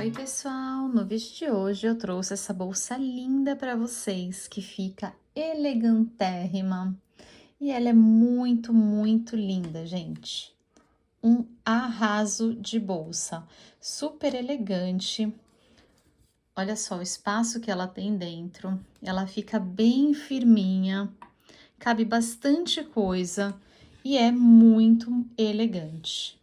Oi, pessoal! No vídeo de hoje eu trouxe essa bolsa linda para vocês, que fica elegantérrima. E ela é muito linda, gente. Um arraso de bolsa, super elegante. Olha só o espaço que ela tem dentro. Ela fica bem firminha, cabe bastante coisa e é muito elegante.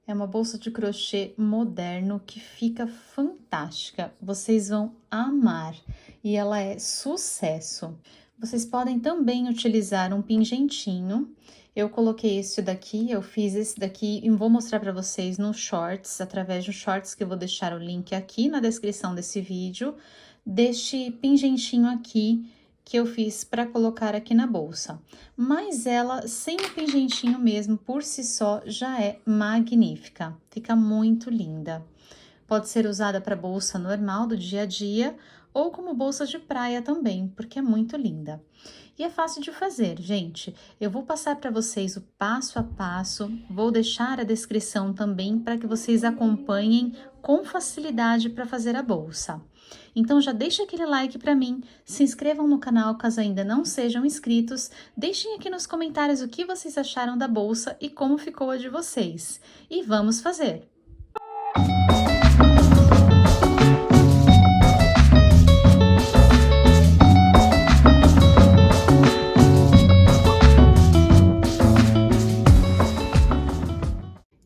É uma bolsa de crochê moderno que fica fantástica. Vocês vão amar e ela é sucesso. Vocês podem também utilizar um pingentinho. Eu coloquei esse daqui, eu fiz esse daqui e vou mostrar para vocês no shorts, através do shorts que eu vou deixar o link aqui na descrição desse vídeo, deste pingentinho aqui que eu fiz para colocar aqui na bolsa. Mas ela, sem o pingentinho mesmo, por si só, já é magnífica. Fica muito linda. Pode ser usada para bolsa normal do dia a dia ou como bolsa de praia também, porque é muito linda. E é fácil de fazer, gente. Eu vou passar para vocês o passo a passo, vou deixar a descrição também para que vocês acompanhem com facilidade para fazer a bolsa. Então já deixa aquele like para mim, se inscrevam no canal caso ainda não sejam inscritos, deixem aqui nos comentários o que vocês acharam da bolsa e como ficou a de vocês. E vamos fazer!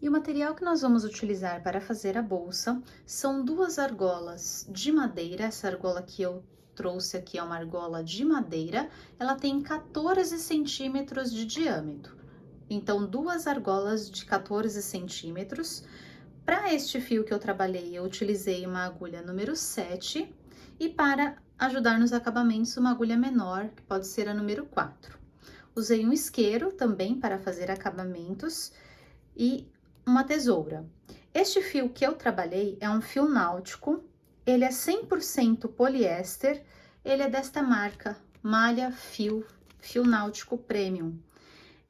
E o material que nós vamos utilizar para fazer a bolsa são duas argolas de madeira. Essa argola que eu trouxe aqui é uma argola de madeira, ela tem 14 centímetros de diâmetro. Então, duas argolas de 14 centímetros. Para este fio que eu trabalhei, eu utilizei uma agulha número 7 e para ajudar nos acabamentos, uma agulha menor, que pode ser a número 4. Usei um isqueiro também para fazer acabamentos e uma tesoura. Este fio que eu trabalhei é um fio náutico, ele é 100% poliéster, ele é desta marca, Malha Fio Náutico Premium.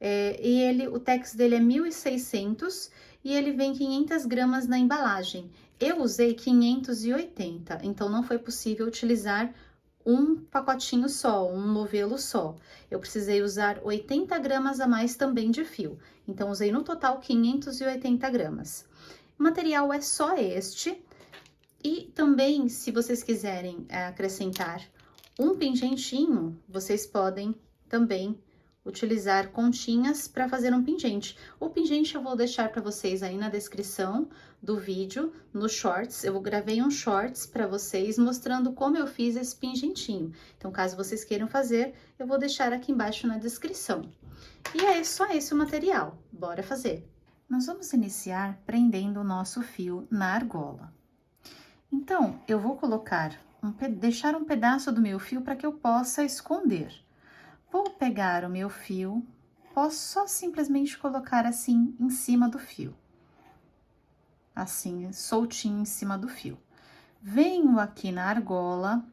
E o tex dele é 1.600 e ele vem 500 gramas na embalagem. Eu usei 580, então não foi possível utilizar um pacotinho só, um novelo só. Eu precisei usar 80 gramas a mais também de fio. Então, usei no total 580 gramas. O material é só este. E também, se vocês quiserem acrescentar um pingentinho, vocês podem também utilizar continhas para fazer um pingente. O pingente eu vou deixar para vocês aí na descrição do vídeo, no shorts. Eu gravei um shorts para vocês mostrando como eu fiz esse pingentinho. Então, caso vocês queiram fazer, eu vou deixar aqui embaixo na descrição. E é só esse o material. Bora fazer! Nós vamos iniciar prendendo o nosso fio na argola. Então, eu vou colocar, deixar um pedaço do meu fio para que eu possa esconder. Vou pegar o meu fio, posso só simplesmente colocar assim em cima do fio. Assim, soltinho em cima do fio. Venho aqui na argola,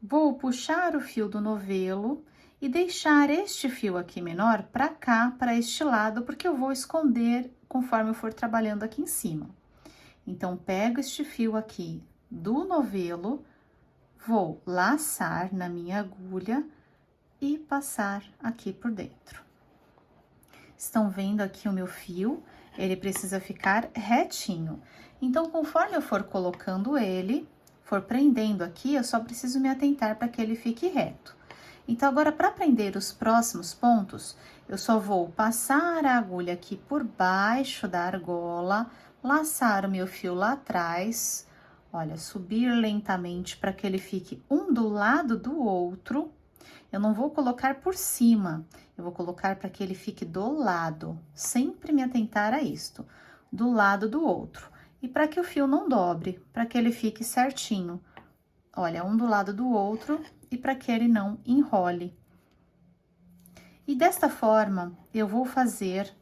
vou puxar o fio do novelo e deixar este fio aqui menor para cá, para este lado, porque eu vou esconder conforme eu for trabalhando aqui em cima. Então, pego este fio aqui do novelo, vou laçar na minha agulha e passar aqui por dentro. Estão vendo aqui o meu fio? Ele precisa ficar retinho. Então, conforme eu for colocando ele, for prendendo aqui, eu só preciso me atentar para que ele fique reto. Então, agora, para prender os próximos pontos, eu só vou passar a agulha aqui por baixo da argola, laçar o meu fio lá atrás, olha, subir lentamente para que ele fique um do lado do outro. Eu não vou colocar por cima, eu vou colocar para que ele fique do lado, sempre me atentar a isto, do lado do outro. E para que o fio não dobre, para que ele fique certinho, olha, um do lado do outro e para que ele não enrole. E desta forma, eu vou fazer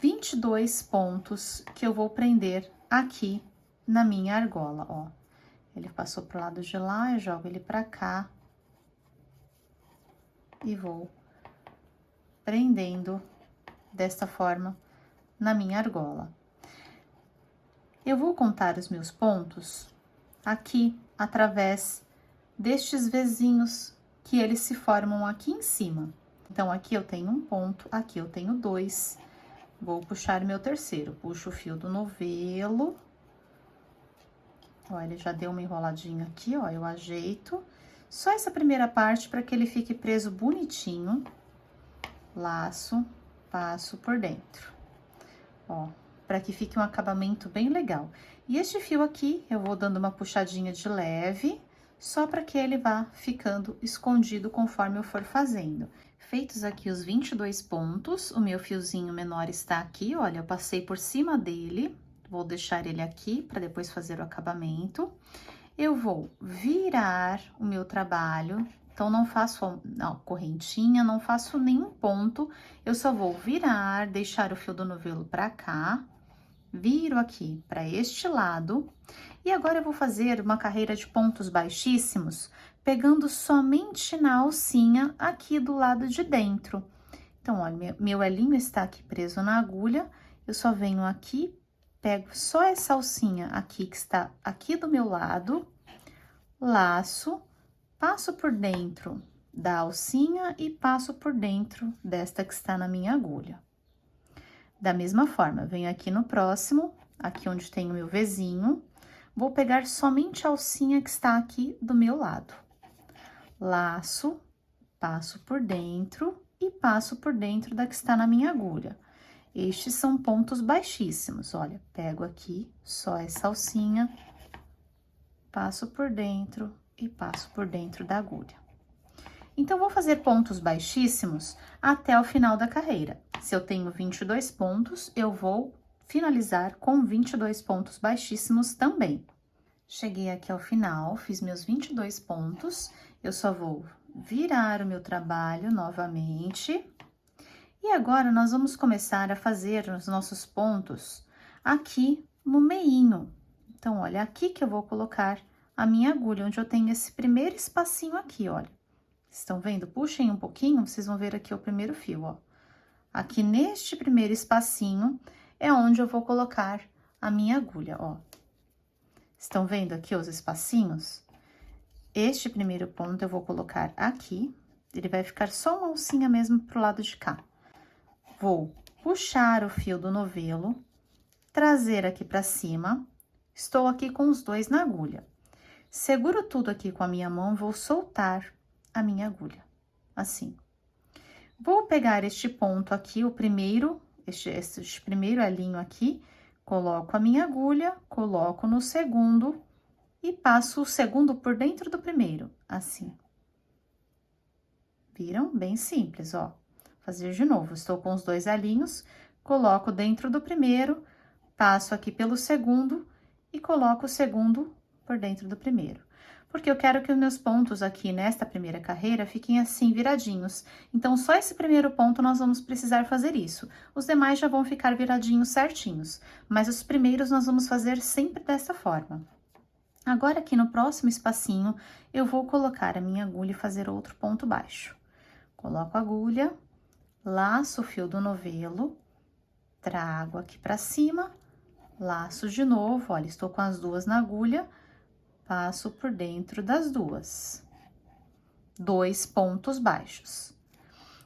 22 pontos que eu vou prender aqui na minha argola, ó. Ele passou pro lado de lá, eu jogo ele pra cá. E vou prendendo desta forma na minha argola. Eu vou contar os meus pontos aqui, através destes vezinhos que eles se formam aqui em cima. Então, aqui eu tenho um ponto, aqui eu tenho dois. Vou puxar meu terceiro. Puxo o fio do novelo. Ó, ele já deu uma enroladinha aqui, ó, eu ajeito. Só essa primeira parte para que ele fique preso bonitinho. Laço, passo por dentro. Ó, para que fique um acabamento bem legal. E este fio aqui, eu vou dando uma puxadinha de leve, só para que ele vá ficando escondido conforme eu for fazendo. Feitos aqui os 22 pontos, o meu fiozinho menor está aqui, olha, eu passei por cima dele, vou deixar ele aqui para depois fazer o acabamento. Eu vou virar o meu trabalho, então não faço correntinha, não faço nenhum ponto, eu só vou virar, deixar o fio do novelo para cá, viro aqui para este lado, e agora eu vou fazer uma carreira de pontos baixíssimos, pegando somente na alcinha aqui do lado de dentro. Então, olha, meu elinho está aqui preso na agulha, eu só venho aqui, pego só essa alcinha aqui que está aqui do meu lado, laço, passo por dentro da alcinha e passo por dentro desta que está na minha agulha. Da mesma forma, venho aqui no próximo, aqui onde tem o meu vezinho, vou pegar somente a alcinha que está aqui do meu lado. Laço, passo por dentro e passo por dentro da que está na minha agulha. Estes são pontos baixíssimos, olha, pego aqui só essa alcinha, passo por dentro e passo por dentro da agulha. Então, vou fazer pontos baixíssimos até o final da carreira. Se eu tenho 22 pontos, eu vou finalizar com 22 pontos baixíssimos também. Cheguei aqui ao final, fiz meus 22 pontos, eu só vou virar o meu trabalho novamente. E agora, nós vamos começar a fazer os nossos pontos aqui no meinho. Então, olha, aqui que eu vou colocar a minha agulha, onde eu tenho esse primeiro espacinho aqui, olha. Estão vendo? Puxem um pouquinho, vocês vão ver aqui o primeiro fio, ó. Aqui neste primeiro espacinho é onde eu vou colocar a minha agulha, ó. Estão vendo aqui os espacinhos? Este primeiro ponto eu vou colocar aqui, ele vai ficar só uma alcinha mesmo pro lado de cá. Vou puxar o fio do novelo, trazer aqui pra cima, estou aqui com os dois na agulha. Seguro tudo aqui com a minha mão, vou soltar a minha agulha, assim. Vou pegar este ponto aqui, o primeiro, este primeiro elinho aqui, coloco a minha agulha, coloco no segundo e passo o segundo por dentro do primeiro, assim. Viram? Bem simples, ó. Fazer de novo, estou com os dois elinhos, coloco dentro do primeiro, passo aqui pelo segundo e coloco o segundo por dentro do primeiro. Porque eu quero que os meus pontos aqui nesta primeira carreira fiquem assim, viradinhos. Então, só esse primeiro ponto nós vamos precisar fazer isso. Os demais já vão ficar viradinhos certinhos, mas os primeiros nós vamos fazer sempre dessa forma. Agora, aqui no próximo espacinho, eu vou colocar a minha agulha e fazer outro ponto baixo. Coloco a agulha, laço o fio do novelo, trago aqui pra cima, laço de novo, olha, estou com as duas na agulha, passo por dentro das duas. 2 pontos baixos.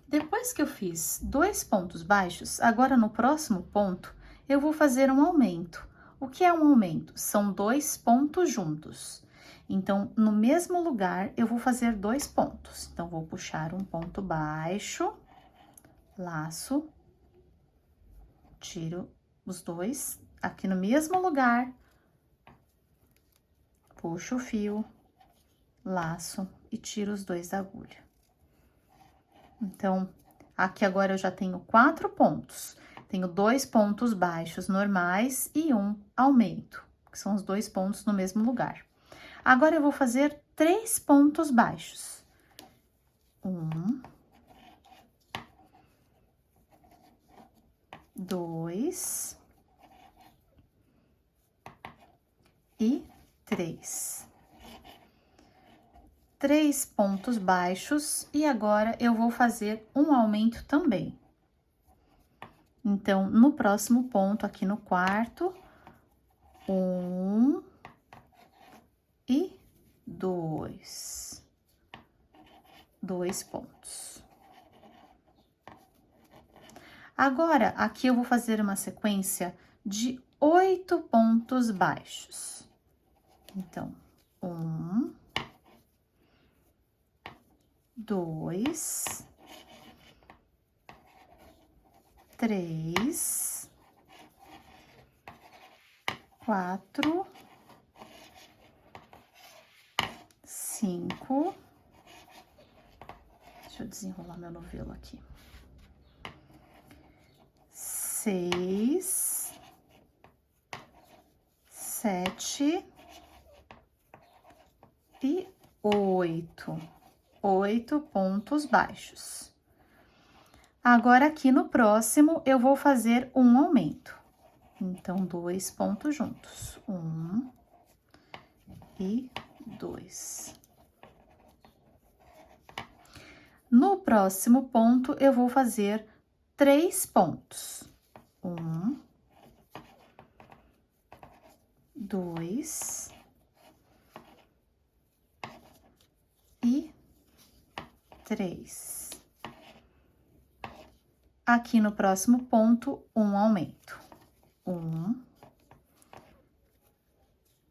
Depois que eu fiz 2 pontos baixos, agora no próximo ponto, eu vou fazer um aumento. O que é um aumento? São 2 pontos juntos. Então, no mesmo lugar, eu vou fazer 2 pontos. Então, vou puxar um ponto baixo, laço, tiro os dois, aqui no mesmo lugar, puxo o fio, laço e tiro os dois da agulha. Então, aqui agora eu já tenho 4 pontos. Tenho 2 pontos baixos normais e um aumento, que são os 2 pontos no mesmo lugar. Agora, eu vou fazer 3 pontos baixos. 1, 2 e 3. 3 pontos baixos e agora eu vou fazer um aumento também. Então, no próximo ponto, aqui no quarto, 1 e 2. 2 pontos. Agora, aqui eu vou fazer uma sequência de 8 pontos baixos. Então, 1, 2, 3, 4, 5. Deixa eu desenrolar meu novelo aqui. 6, 7 e 8. 8 pontos baixos. Agora, aqui no próximo, eu vou fazer um aumento. Então, 2 pontos juntos. 1 e 2. No próximo ponto, eu vou fazer 3 pontos. 1, 2 e 3. Aqui no próximo ponto, um aumento. 1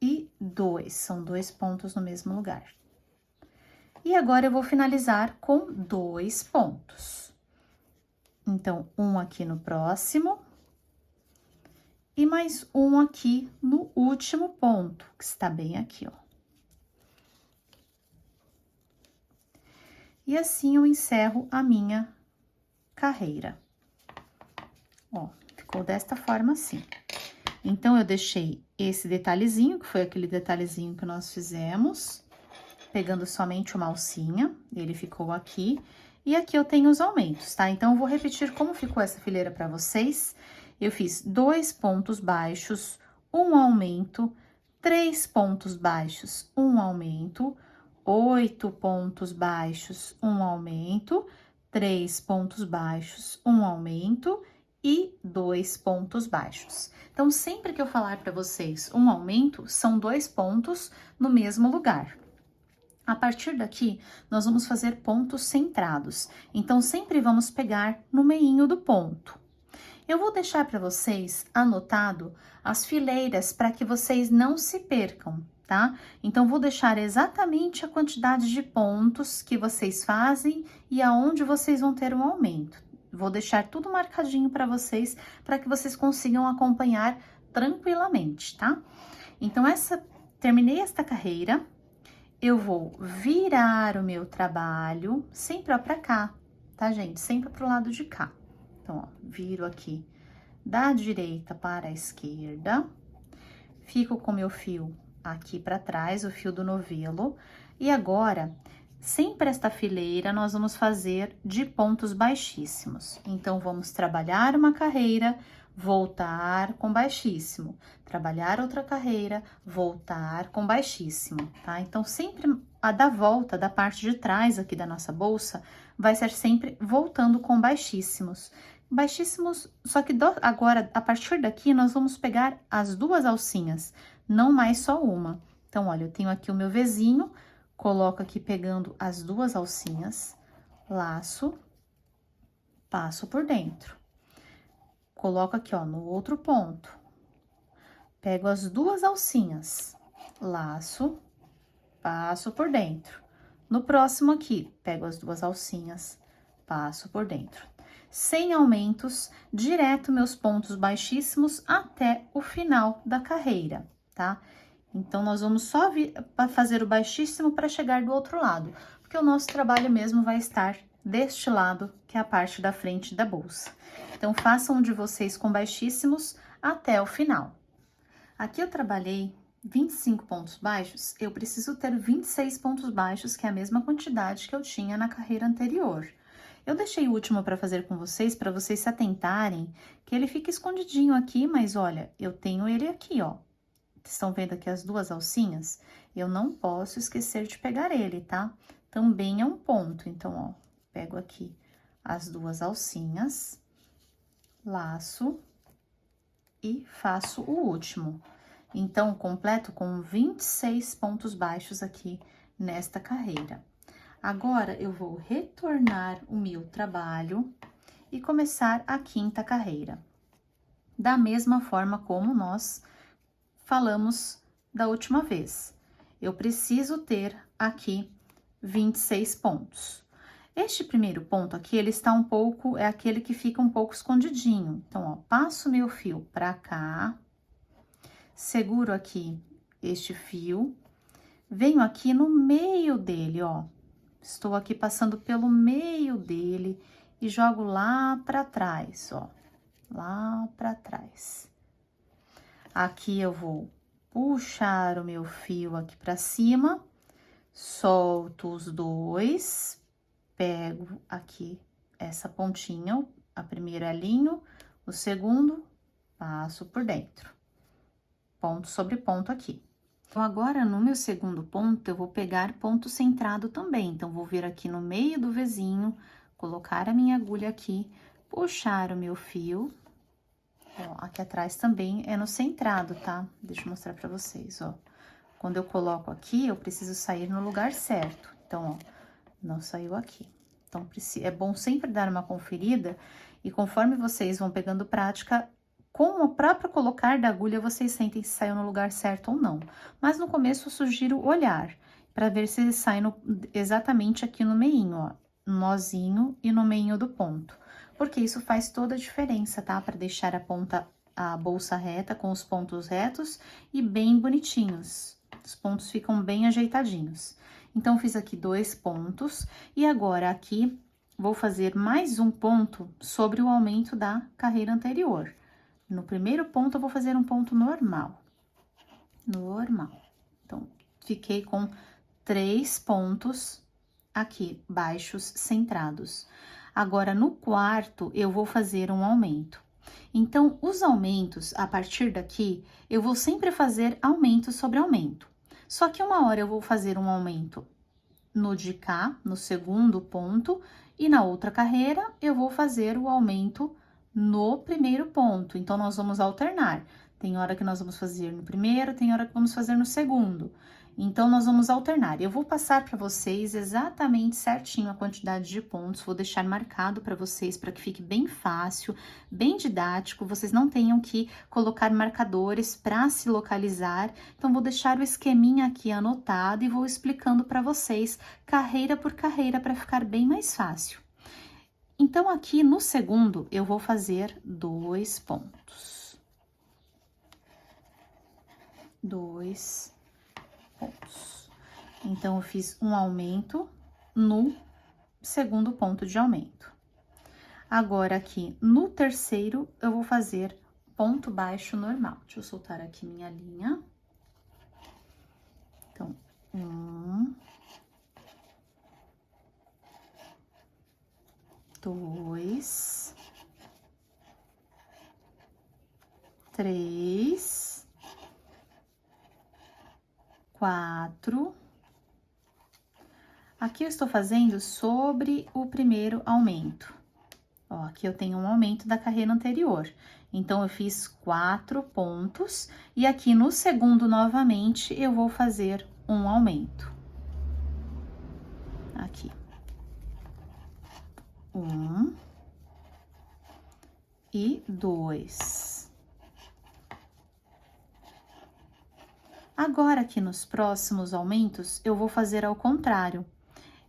e 2, são 2 pontos no mesmo lugar. E agora eu vou finalizar com 2 pontos. Então, um aqui no próximo e mais um aqui no último ponto, que está bem aqui, ó. E assim eu encerro a minha carreira. Ó, ficou desta forma assim. Então, eu deixei esse detalhezinho, que foi aquele detalhezinho que nós fizemos, pegando somente uma alcinha, ele ficou aqui. E aqui eu tenho os aumentos, tá? Então, eu vou repetir como ficou essa fileira para vocês. Eu fiz 2 pontos baixos, um aumento, 3 pontos baixos, um aumento, 8 pontos baixos, um aumento, 3 pontos baixos, um aumento e 2 pontos baixos. Então, sempre que eu falar para vocês um aumento, são 2 pontos no mesmo lugar. A partir daqui, nós vamos fazer pontos centrados. Então, sempre vamos pegar no meinho do ponto. Eu vou deixar para vocês anotado as fileiras para que vocês não se percam, tá? Então, vou deixar exatamente a quantidade de pontos que vocês fazem e aonde vocês vão ter um aumento. Vou deixar tudo marcadinho para que vocês consigam acompanhar tranquilamente, tá? Então, terminei esta carreira. Eu vou virar o meu trabalho sempre, ó, pra cá, tá, gente? Sempre pro lado de cá. Então, ó, viro aqui da direita para a esquerda. Fico com meu fio aqui pra trás, o fio do novelo. E agora, sempre esta fileira, nós vamos fazer de pontos baixíssimos. Então, vamos trabalhar uma carreira, voltar com baixíssimo, trabalhar outra carreira, voltar com baixíssimo, tá? Então, sempre a da volta da parte de trás aqui da nossa bolsa vai ser sempre voltando com baixíssimos. Baixíssimos, só que agora, a partir daqui, nós vamos pegar as 2 alcinhas, não mais só uma. Então, olha, eu tenho aqui o meu Vzinho, coloco aqui pegando as 2 alcinhas, laço, passo por dentro. Coloco aqui, ó, no outro ponto. Pego as 2 alcinhas, laço, passo por dentro. No próximo aqui, pego as 2 alcinhas, passo por dentro. Sem aumentos, direto meus pontos baixíssimos até o final da carreira, tá? Então, nós vamos só fazer o baixíssimo para chegar do outro lado, porque o nosso trabalho mesmo vai estar deste lado, que é a parte da frente da bolsa. Então, façam de vocês com baixíssimos até o final. Aqui eu trabalhei 25 pontos baixos, eu preciso ter 26 pontos baixos, que é a mesma quantidade que eu tinha na carreira anterior. Eu deixei o último para fazer com vocês, para vocês se atentarem, que ele fica escondidinho aqui, mas olha, eu tenho ele aqui, ó. Estão vendo aqui as 2 alcinhas? Eu não posso esquecer de pegar ele, tá? Também é um ponto, então, ó, pego aqui as 2 alcinhas, laço e faço o último. Então, completo com 26 pontos baixos aqui nesta carreira. Agora, eu vou retornar o meu trabalho e começar a quinta carreira. Da mesma forma como nós falamos da última vez. Eu preciso ter aqui 26 pontos. Este primeiro ponto aqui, ele está um pouco, é aquele que fica um pouco escondidinho. Então, ó, passo meu fio pra cá, seguro aqui este fio, venho aqui no meio dele, ó. Estou aqui passando pelo meio dele e jogo lá pra trás, ó. Lá pra trás. Aqui eu vou puxar o meu fio aqui pra cima, solto os dois, pego aqui essa pontinha, a primeira alinho, o segundo, passo por dentro. Ponto sobre ponto aqui. Então, agora, no meu segundo ponto, eu vou pegar ponto centrado também. Então, vou vir aqui no meio do Vzinho, colocar a minha agulha aqui, puxar o meu fio. Ó, aqui atrás também é no centrado, tá? Deixa eu mostrar pra vocês, ó. Quando eu coloco aqui, eu preciso sair no lugar certo. Então, ó, não saiu aqui. Então, é bom sempre dar uma conferida e conforme vocês vão pegando prática, com o próprio colocar da agulha, vocês sentem se saiu no lugar certo ou não. Mas no começo, eu sugiro olhar para ver se ele sai exatamente aqui no meinho, ó. Nozinho e no meinho do ponto. Porque isso faz toda a diferença, tá? Para deixar a bolsa reta, com os pontos retos e bem bonitinhos. Os pontos ficam bem ajeitadinhos. Então, fiz aqui 2 pontos e agora aqui vou fazer mais um ponto sobre o aumento da carreira anterior. No primeiro ponto, eu vou fazer um ponto normal. Normal. Então, fiquei com 3 pontos aqui, baixos, centrados. Agora, no quarto, eu vou fazer um aumento. Então, os aumentos, a partir daqui, eu vou sempre fazer aumento sobre aumento. Só que uma hora eu vou fazer um aumento no de cá, no segundo ponto, e na outra carreira eu vou fazer o aumento no primeiro ponto. Então, nós vamos alternar. Tem hora que nós vamos fazer no primeiro, tem hora que vamos fazer no segundo. Então, nós vamos alternar. Eu vou passar para vocês exatamente certinho a quantidade de pontos, vou deixar marcado para vocês, para que fique bem fácil, bem didático, vocês não tenham que colocar marcadores para se localizar. Então, vou deixar o esqueminha aqui anotado e vou explicando para vocês, carreira por carreira, para ficar bem mais fácil. Então, aqui no segundo, eu vou fazer 2 pontos. 2 pontos. Então, eu fiz um aumento no segundo ponto de aumento. Agora, aqui no terceiro, eu vou fazer ponto baixo normal. Deixa eu soltar aqui minha linha. Então, 1, 2, 3, 4. Aqui eu estou fazendo sobre o primeiro aumento. Ó, aqui eu tenho um aumento da carreira anterior. Então, eu fiz 4 pontos e aqui no segundo, novamente, eu vou fazer um aumento. Aqui. 1 e 2. Agora, aqui nos próximos aumentos, eu vou fazer ao contrário.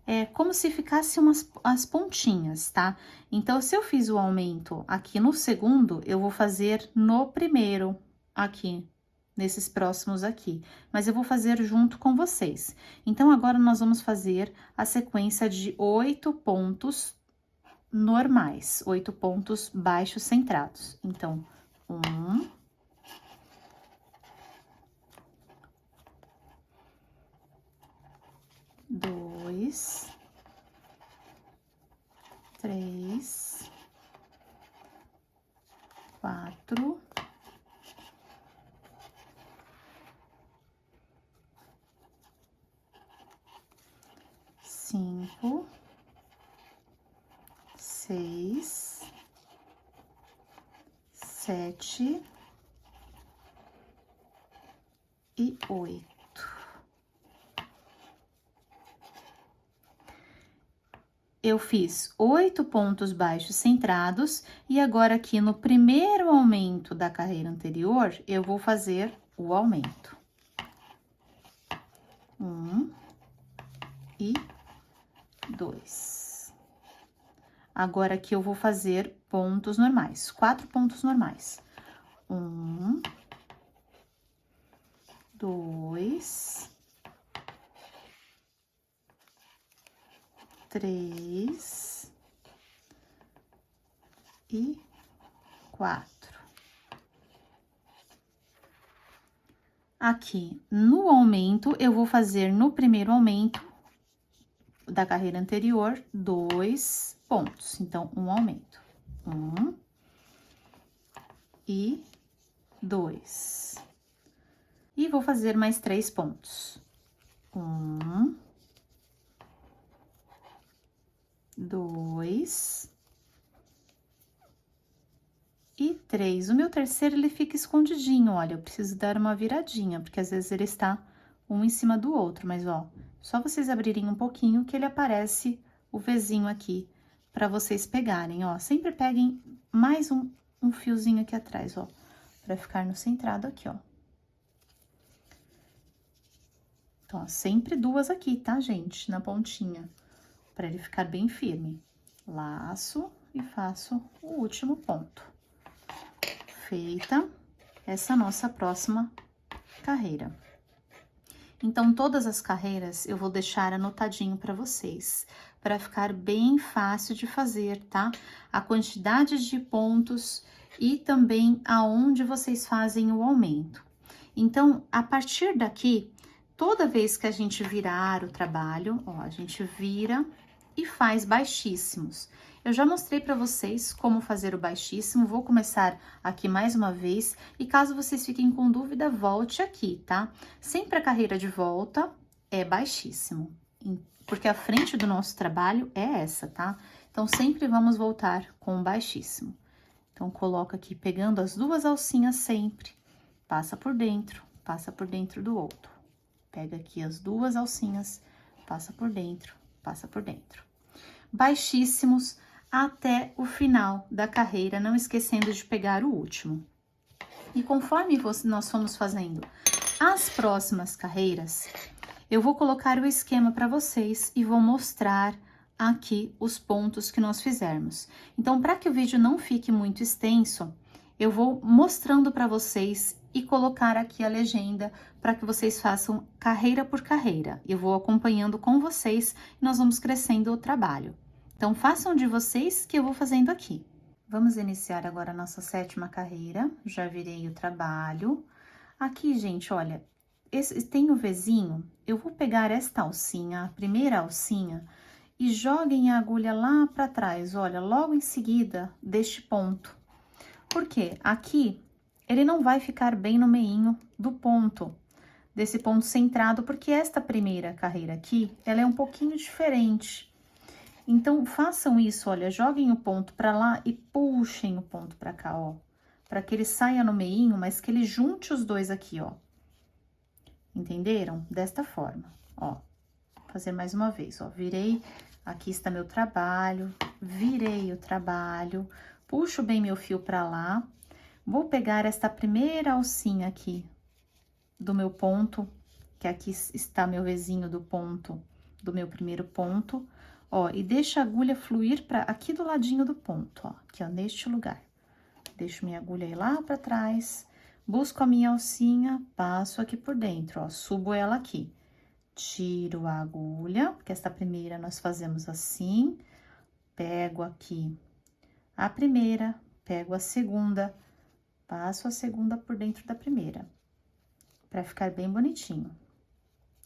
É como se ficasse as pontinhas, tá? Então, se eu fiz o aumento aqui no segundo, eu vou fazer no primeiro, aqui, nesses próximos aqui. Mas eu vou fazer junto com vocês. Então, agora nós vamos fazer a sequência de 8 pontos normais, 8 pontos baixos centrados. Então, 1, 2, 3, 4, 5, 6, 7, 8. Eu fiz 8 pontos baixos centrados e agora aqui no primeiro aumento da carreira anterior, eu vou fazer o aumento. 1 e 2. Agora aqui eu vou fazer pontos normais, 4 pontos normais. 1, 2, 3 e 4. Aqui no aumento, eu vou fazer no primeiro aumento da carreira anterior 2 pontos. Então, um aumento. 1 e 2. E vou fazer mais 3 pontos. 1, 2 e 3. O meu terceiro, ele fica escondidinho, olha, eu preciso dar uma viradinha, porque às vezes ele está um em cima do outro, mas ó, só vocês abrirem um pouquinho que ele aparece o Vzinho aqui, pra vocês pegarem, ó. Sempre peguem mais um fiozinho aqui atrás, ó, pra ficar no centrado aqui, ó. Então, ó, sempre 2 aqui, tá, gente? Na pontinha, pra ele ficar bem firme. Laço e faço o último ponto. Feita essa nossa próxima carreira. Então, todas as carreiras eu vou deixar anotadinho para vocês, para ficar bem fácil de fazer, tá? A quantidade de pontos e também aonde vocês fazem o aumento. Então, a partir daqui, toda vez que a gente virar o trabalho, ó, a gente vira e faz baixíssimos. Eu já mostrei para vocês como fazer o baixíssimo, vou começar aqui mais uma vez, e caso vocês fiquem com dúvida, volte aqui, tá? Sempre a carreira de volta é baixíssimo, porque a frente do nosso trabalho é essa, tá? Então, sempre vamos voltar com o baixíssimo. Então, coloca aqui, pegando as 2 alcinhas sempre, passa por dentro do outro. Pega aqui as 2 alcinhas, passa por dentro baixíssimos até o final da carreira, não esquecendo de pegar o último. E conforme nós fomos fazendo as próximas carreiras, eu vou colocar o esquema para vocês e vou mostrar aqui os pontos que nós fizermos. Então, para que o vídeo não fique muito extenso, eu vou mostrando para vocês e colocar aqui a legenda para que vocês façam carreira por carreira. Eu vou acompanhando com vocês e nós vamos crescendo o trabalho. Então, façam de vocês que eu vou fazendo aqui. Vamos iniciar agora a nossa 7ª carreira. Já virei o trabalho. Aqui, gente, olha, tem o Vzinho. Eu vou pegar esta alcinha, a primeira alcinha, e joguem a agulha lá para trás, olha, logo em seguida deste ponto. Por quê? Aqui, ele não vai ficar bem no meinho do ponto, desse ponto centrado, porque esta primeira carreira aqui, ela é um pouquinho diferente. Então, façam isso, olha, joguem o ponto para lá e puxem o ponto para cá, ó. Para que ele saia no meinho, mas que ele junte os dois aqui, ó. Entenderam? Desta forma, ó. Vou fazer mais uma vez, ó. Virei, aqui está meu trabalho, virei o trabalho, puxo bem meu fio para lá. Vou pegar esta primeira alcinha aqui do meu ponto, que aqui está meu Vzinho do ponto, do meu primeiro ponto. Ó, e deixa a agulha fluir para aqui do ladinho do ponto, ó, aqui, ó, neste lugar. Deixo minha agulha aí lá para trás, busco a minha alcinha, passo aqui por dentro, ó, subo ela aqui. Tiro a agulha, porque esta primeira nós fazemos assim, pego aqui a primeira, pego a segunda, passo a segunda por dentro da primeira, para ficar bem bonitinho.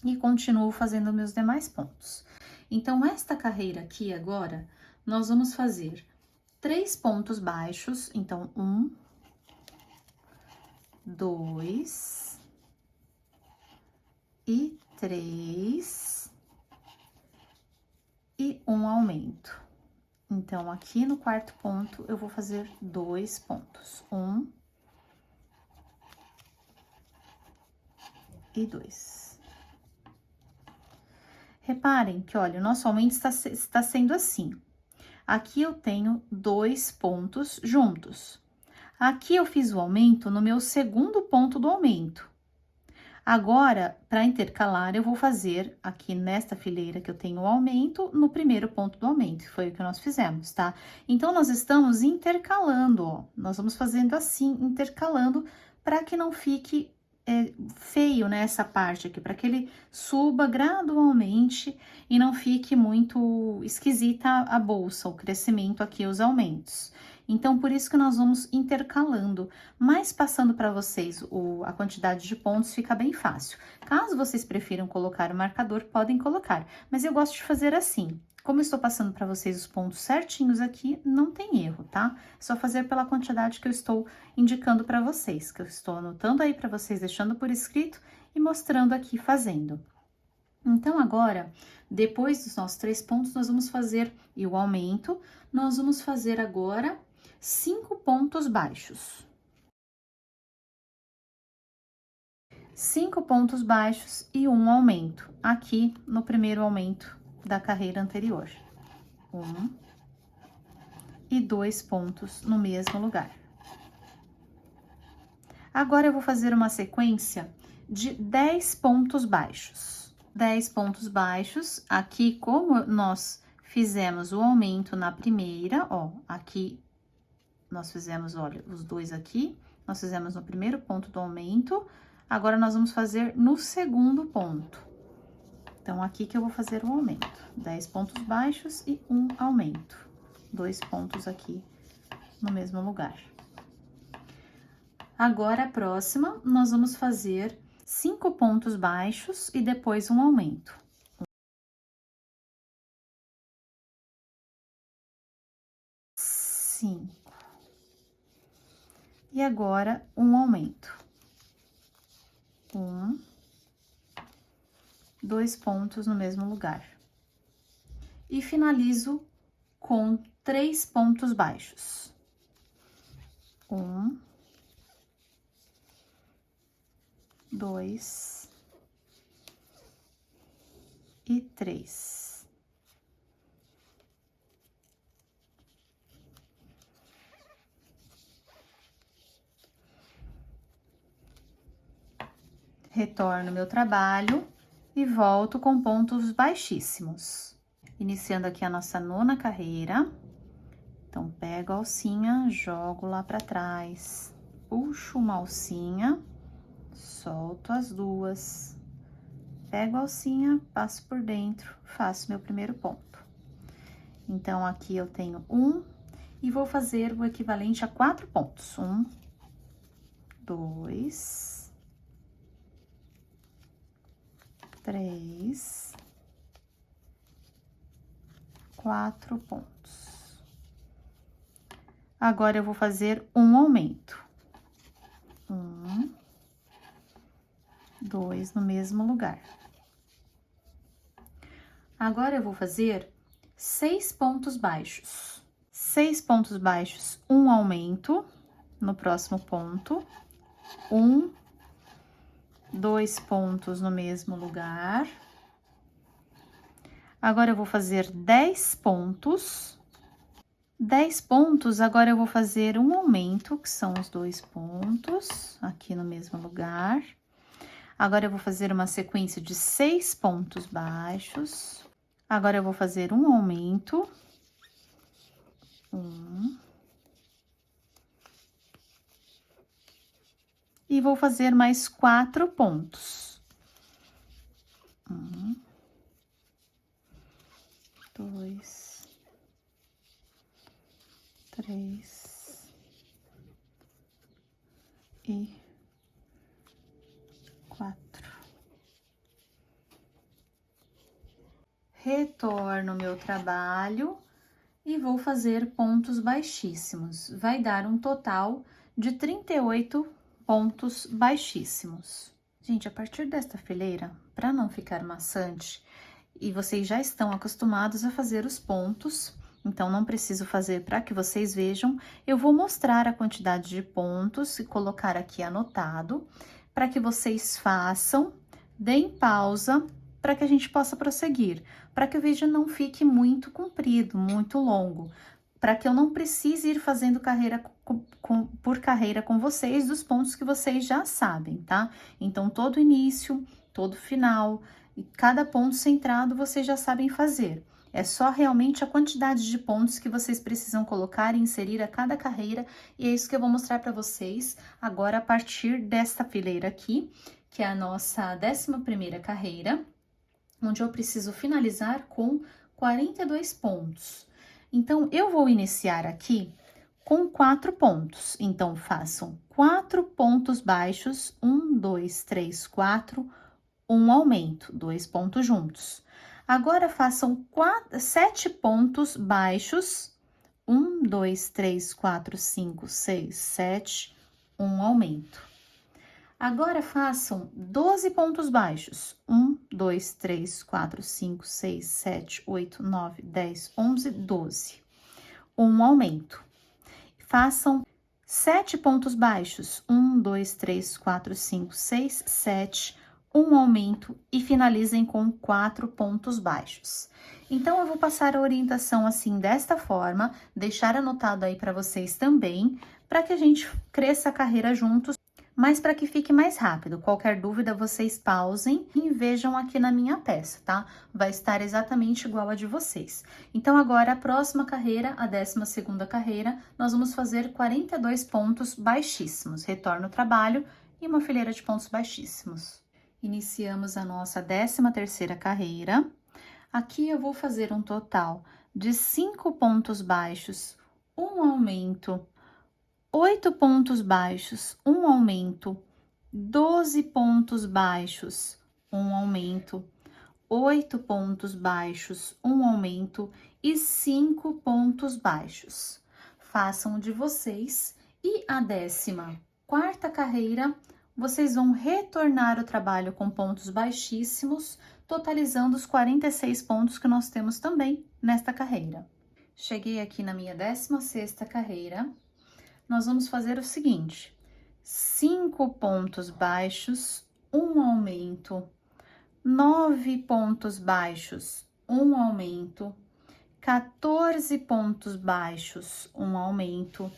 E continuo fazendo meus demais pontos. Então, esta carreira aqui agora, nós vamos fazer 3 pontos baixos. Então, 1, 2 e 3 e um aumento. Então, aqui no 4º ponto, eu vou fazer 2 pontos. 1, e 2. Reparem que, olha, o nosso aumento está sendo assim. Aqui eu tenho 2 pontos juntos. Aqui eu fiz o aumento no meu segundo ponto do aumento. Agora, para intercalar, eu vou fazer aqui nesta fileira que eu tenho o aumento, no primeiro ponto do aumento, que foi o que nós fizemos, tá? Então, nós estamos intercalando, ó. Nós vamos fazendo assim, intercalando, para que não fique feio, né, essa parte aqui, para que ele suba gradualmente e não fique muito esquisita a bolsa, o crescimento aqui, os aumentos. Então, por isso que nós vamos intercalando, mas passando para vocês a quantidade de pontos fica bem fácil. Caso vocês prefiram colocar o marcador, podem colocar, mas eu gosto de fazer assim. Como eu estou passando para vocês os pontos certinhos aqui, não tem erro, tá? É só fazer pela quantidade que eu estou indicando para vocês, que eu estou anotando aí para vocês, deixando por escrito e mostrando aqui fazendo. Então, agora, depois dos nossos 3 pontos, nós vamos fazer e o aumento, nós vamos fazer agora 5 pontos baixos. 5 pontos baixos e um aumento, aqui no primeiro aumento da carreira anterior. 1 e 2 pontos no mesmo lugar. Agora, eu vou fazer uma sequência de 10 pontos baixos. 10 pontos baixos, aqui como nós fizemos o aumento na primeira, ó, aqui nós fizemos, olha, os dois aqui, nós fizemos no primeiro ponto do aumento, agora nós vamos fazer no segundo ponto. Então, aqui que eu vou fazer o aumento, 10 pontos baixos e um aumento, 2 pontos aqui no mesmo lugar. Agora, a próxima, nós vamos fazer 5 pontos baixos e depois um aumento. 5. E agora, um aumento. 1, 2 pontos no mesmo lugar. E finalizo com 3 pontos baixos. 1, 2 e 3. Retorno meu trabalho e volto com pontos baixíssimos. Iniciando aqui a nossa 9ª carreira. Então, pego a alcinha, jogo lá para trás, puxo uma alcinha, solto as 2, pego a alcinha, passo por dentro, faço meu primeiro ponto. Então, aqui eu tenho 1 e vou fazer o equivalente a 4 pontos. 1, 2, 3, 4 pontos. Agora, eu vou fazer um aumento. 1, 2 no mesmo lugar. Agora, eu vou fazer 6 pontos baixos. 6 pontos baixos, um aumento no próximo ponto. 1, 2 pontos no mesmo lugar. Agora, eu vou fazer 10 pontos. 10 pontos, agora eu vou fazer um aumento, que são os 2 pontos, aqui no mesmo lugar. Agora, eu vou fazer uma sequência de 6 pontos baixos. Agora, eu vou fazer um aumento. 1. E vou fazer mais 4 pontos. 1, 2, 3 e 4. Retorno meu trabalho e vou fazer pontos baixíssimos. Vai dar um total de 38 pontos baixíssimos. Gente, a partir desta fileira, para não ficar maçante, e vocês já estão acostumados a fazer os pontos, então não preciso fazer para que vocês vejam, eu vou mostrar a quantidade de pontos e colocar aqui anotado, para que vocês façam deem pausa para que a gente possa prosseguir, para que o vídeo não fique muito comprido, muito longo, para que eu não precise ir fazendo carreira por carreira com vocês dos pontos que vocês já sabem, tá? Então, todo início, todo final e cada ponto centrado vocês já sabem fazer. É só realmente a quantidade de pontos que vocês precisam colocar e inserir a cada carreira, e é isso que eu vou mostrar para vocês agora a partir desta fileira aqui, que é a nossa 11ª carreira, onde eu preciso finalizar com 42 pontos. Então, eu vou iniciar aqui com 4 pontos. Então, façam 4 pontos baixos, 1, 2, 3, 4, um aumento, 2 pontos juntos. Agora, façam 7 pontos baixos, 1, 2, 3, 4, 5, 6, 7, um aumento. Agora, façam 12 pontos baixos, 1, 2, 3, 4, 5, 6, 7, 8, 9, 10, 11, 12, um aumento. Façam 7 pontos baixos, 1, 2, 3, 4, 5, 6, 7, um aumento e finalizem com 4 pontos baixos. Então, eu vou passar a orientação assim, desta forma, deixar anotado aí para vocês também, para que a gente cresça a carreira juntos, mas para que fique mais rápido. Qualquer dúvida, vocês pausem e vejam aqui na minha peça, tá? Vai estar exatamente igual a de vocês. Então, agora, a próxima carreira, a 12ª carreira, nós vamos fazer 42 pontos baixíssimos. Retorno ao trabalho e uma fileira de pontos baixíssimos. Iniciamos a nossa 13ª carreira. Aqui eu vou fazer um total de 5 pontos baixos, um aumento, 8 pontos baixos, um aumento, 12 pontos baixos, um aumento, 8 pontos baixos, um aumento e 5 pontos baixos. Façam de vocês e a 14ª carreira, vocês vão retornar o trabalho com pontos baixíssimos, totalizando os 46 pontos que nós temos também nesta carreira. Cheguei aqui na minha 16ª carreira. Nós vamos fazer o seguinte: 5 pontos baixos, um aumento, 9 pontos baixos, um aumento, 14 pontos baixos, um aumento,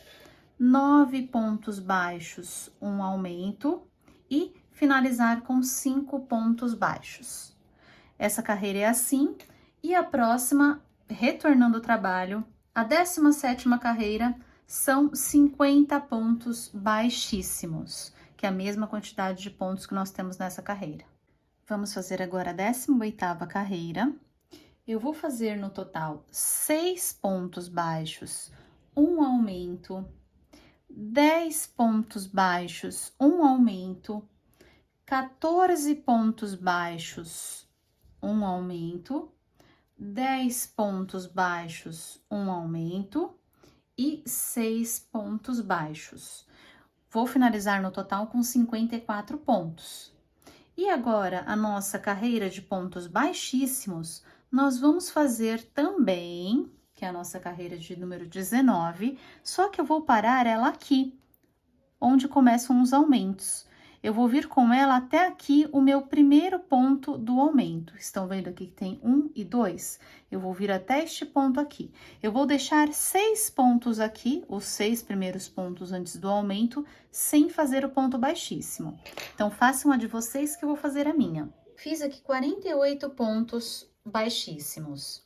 9 pontos baixos, um aumento e finalizar com 5 pontos baixos. Essa carreira é assim, e a próxima, retornando o trabalho, a 17ª carreira, são 50 pontos baixíssimos, que é a mesma quantidade de pontos que nós temos nessa carreira. Vamos fazer agora a 18ª carreira. Eu vou fazer no total 6 pontos baixos, um aumento, 10 pontos baixos, um aumento, 14 pontos baixos, um aumento, 10 pontos baixos, um aumento e 6 pontos baixos. Vou finalizar no total com 54 pontos. E agora, a nossa carreira de pontos baixíssimos, nós vamos fazer também, que é a nossa carreira de número 19, só que eu vou parar ela aqui, onde começam os aumentos. Eu vou vir com ela até aqui, o meu primeiro ponto do aumento. Estão vendo aqui que tem 1 e 2? Eu vou vir até este ponto aqui. Eu vou deixar 6 pontos aqui, os 6 primeiros pontos antes do aumento, sem fazer o ponto baixíssimo. Então, façam a de vocês que eu vou fazer a minha. Fiz aqui 48 pontos baixíssimos.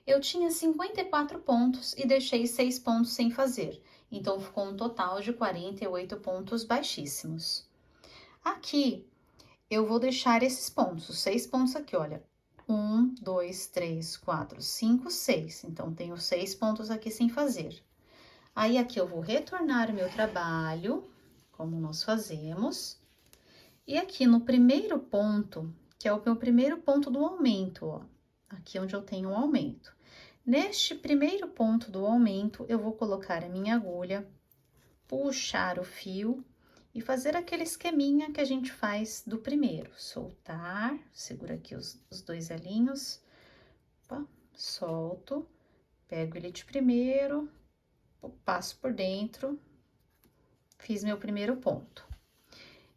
Eu tinha 54 pontos e deixei 6 pontos sem fazer. Então, ficou um total de 48 pontos baixíssimos. Aqui, eu vou deixar esses pontos, os 6 pontos aqui, olha. 1, 2, 3, 4, 5, 6. Então, tenho 6 pontos aqui sem fazer. Aí, aqui eu vou retornar o meu trabalho, como nós fazemos. E aqui no primeiro ponto, que é o meu primeiro ponto do aumento, ó. Aqui onde eu tenho um aumento. Neste primeiro ponto do aumento, eu vou colocar a minha agulha, puxar o fio e fazer aquele esqueminha que a gente faz do primeiro. Soltar, segura aqui os 2 elinhos, opa, solto, pego ele de primeiro, passo por dentro, fiz meu primeiro ponto.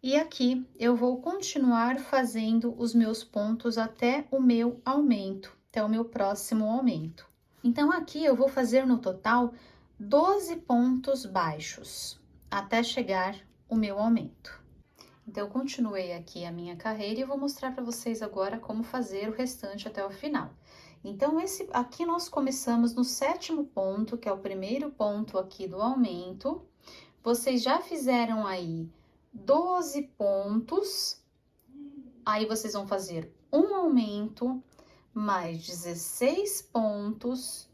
E aqui eu vou continuar fazendo os meus pontos até o meu aumento, até o meu próximo aumento. Então, aqui eu vou fazer no total 12 pontos baixos, até chegar o meu aumento. Então, eu continuei aqui a minha carreira e vou mostrar para vocês agora como fazer o restante até o final. Então, aqui nós começamos no 7º ponto, que é o primeiro ponto aqui do aumento. Vocês já fizeram aí 12 pontos, aí vocês vão fazer um aumento, mais 16 pontos,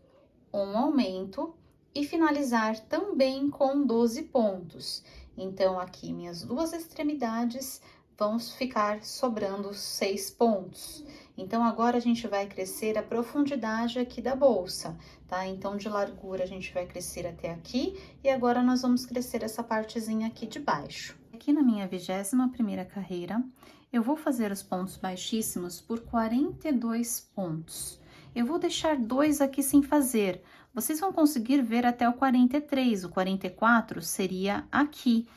um aumento, e finalizar também com 12 pontos. Então, aqui minhas duas extremidades vão ficar sobrando 6 pontos. Então, agora a gente vai crescer a profundidade aqui da bolsa, tá? Então, de largura a gente vai crescer até aqui, e agora nós vamos crescer essa partezinha aqui de baixo. Aqui na minha 21ª carreira, eu vou fazer os pontos baixíssimos por 42 pontos. Eu vou deixar 2 aqui sem fazer. Vocês vão conseguir ver até o 43, o 44 seria aqui.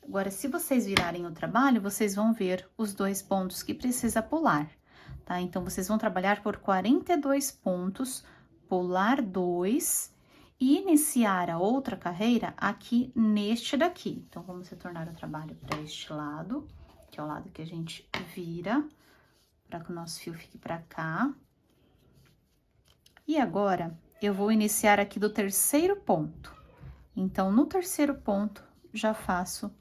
Agora, se vocês virarem o trabalho, vocês vão ver os 2 pontos que precisa pular, tá? Então, vocês vão trabalhar por 42 pontos, pular 2 e iniciar a outra carreira aqui neste daqui. Então, vamos retornar o trabalho para este lado, que é o lado que a gente vira, para que o nosso fio fique para cá. E agora, eu vou iniciar aqui do 3º ponto. Então, no 3º ponto, já faço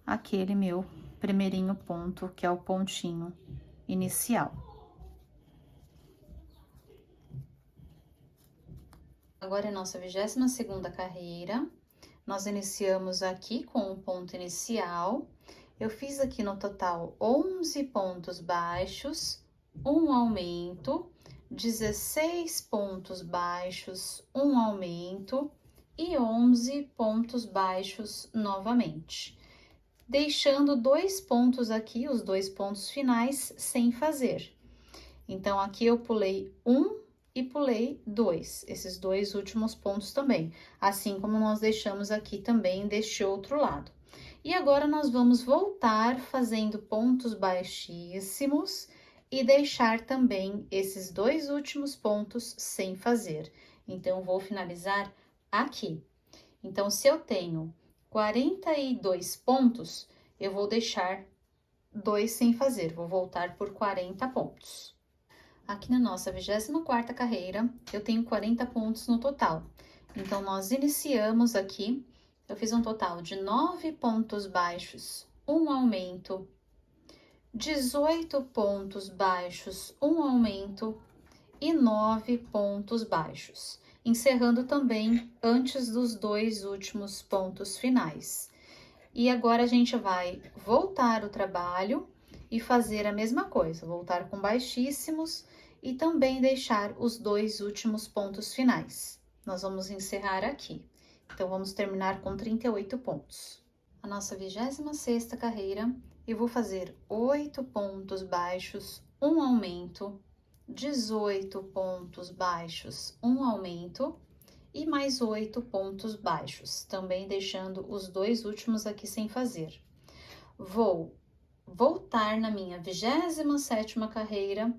aquele meu primeirinho ponto, que é o pontinho inicial. Agora é nossa 22ª carreira. Nós iniciamos aqui com o ponto inicial. Eu fiz aqui no total 11 pontos baixos, um aumento, 16 pontos baixos, um aumento e 11 pontos baixos novamente, deixando 2 pontos aqui, os 2 pontos finais, sem fazer. Então, aqui eu pulei 1 e pulei 2, esses 2 últimos pontos também, assim como nós deixamos aqui também deste outro lado. E agora, nós vamos voltar fazendo pontos baixíssimos e deixar também esses 2 últimos pontos sem fazer. Então, vou finalizar aqui. Então, se eu tenho 42 pontos, eu vou deixar 2 sem fazer, vou voltar por 40 pontos. Aqui na nossa 24ª carreira, eu tenho 40 pontos no total. Então, nós iniciamos aqui, eu fiz um total de 9 pontos baixos, um aumento, 18 pontos baixos, um aumento e 9 pontos baixos, encerrando também antes dos 2 últimos pontos finais. E agora a gente vai voltar o trabalho e fazer a mesma coisa, voltar com baixíssimos e também deixar os 2 últimos pontos finais. Nós vamos encerrar aqui. Então, vamos terminar com 38 pontos. A nossa 26ª carreira, eu vou fazer 8 pontos baixos, um aumento, 18 pontos baixos, um aumento e mais 8 pontos baixos, também deixando os 2 últimos aqui sem fazer. Vou voltar na minha 27ª carreira,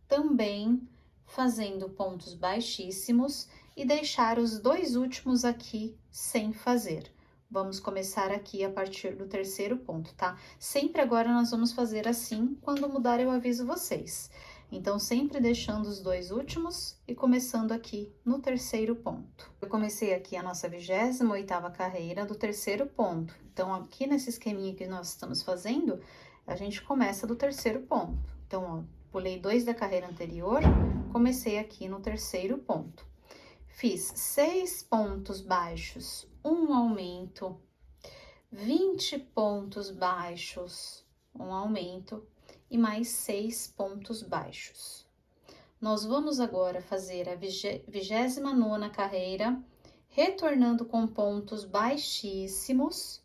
também fazendo pontos baixíssimos e deixar os 2 últimos aqui sem fazer. Vamos começar aqui a partir do 3º ponto, tá? Sempre agora nós vamos fazer assim, quando mudar eu aviso vocês. Então, sempre deixando os 2 últimos e começando aqui no 3º ponto. Eu comecei aqui a nossa 28ª carreira do 3º ponto. Então, aqui nesse esqueminha que nós estamos fazendo, a gente começa do 3º ponto. Então, ó, pulei 2 da carreira anterior, comecei aqui no 3º ponto. Fiz 6 pontos baixos, um aumento, 20 pontos baixos, um aumento e mais 6 pontos baixos. Nós vamos agora fazer a 29ª carreira, retornando com pontos baixíssimos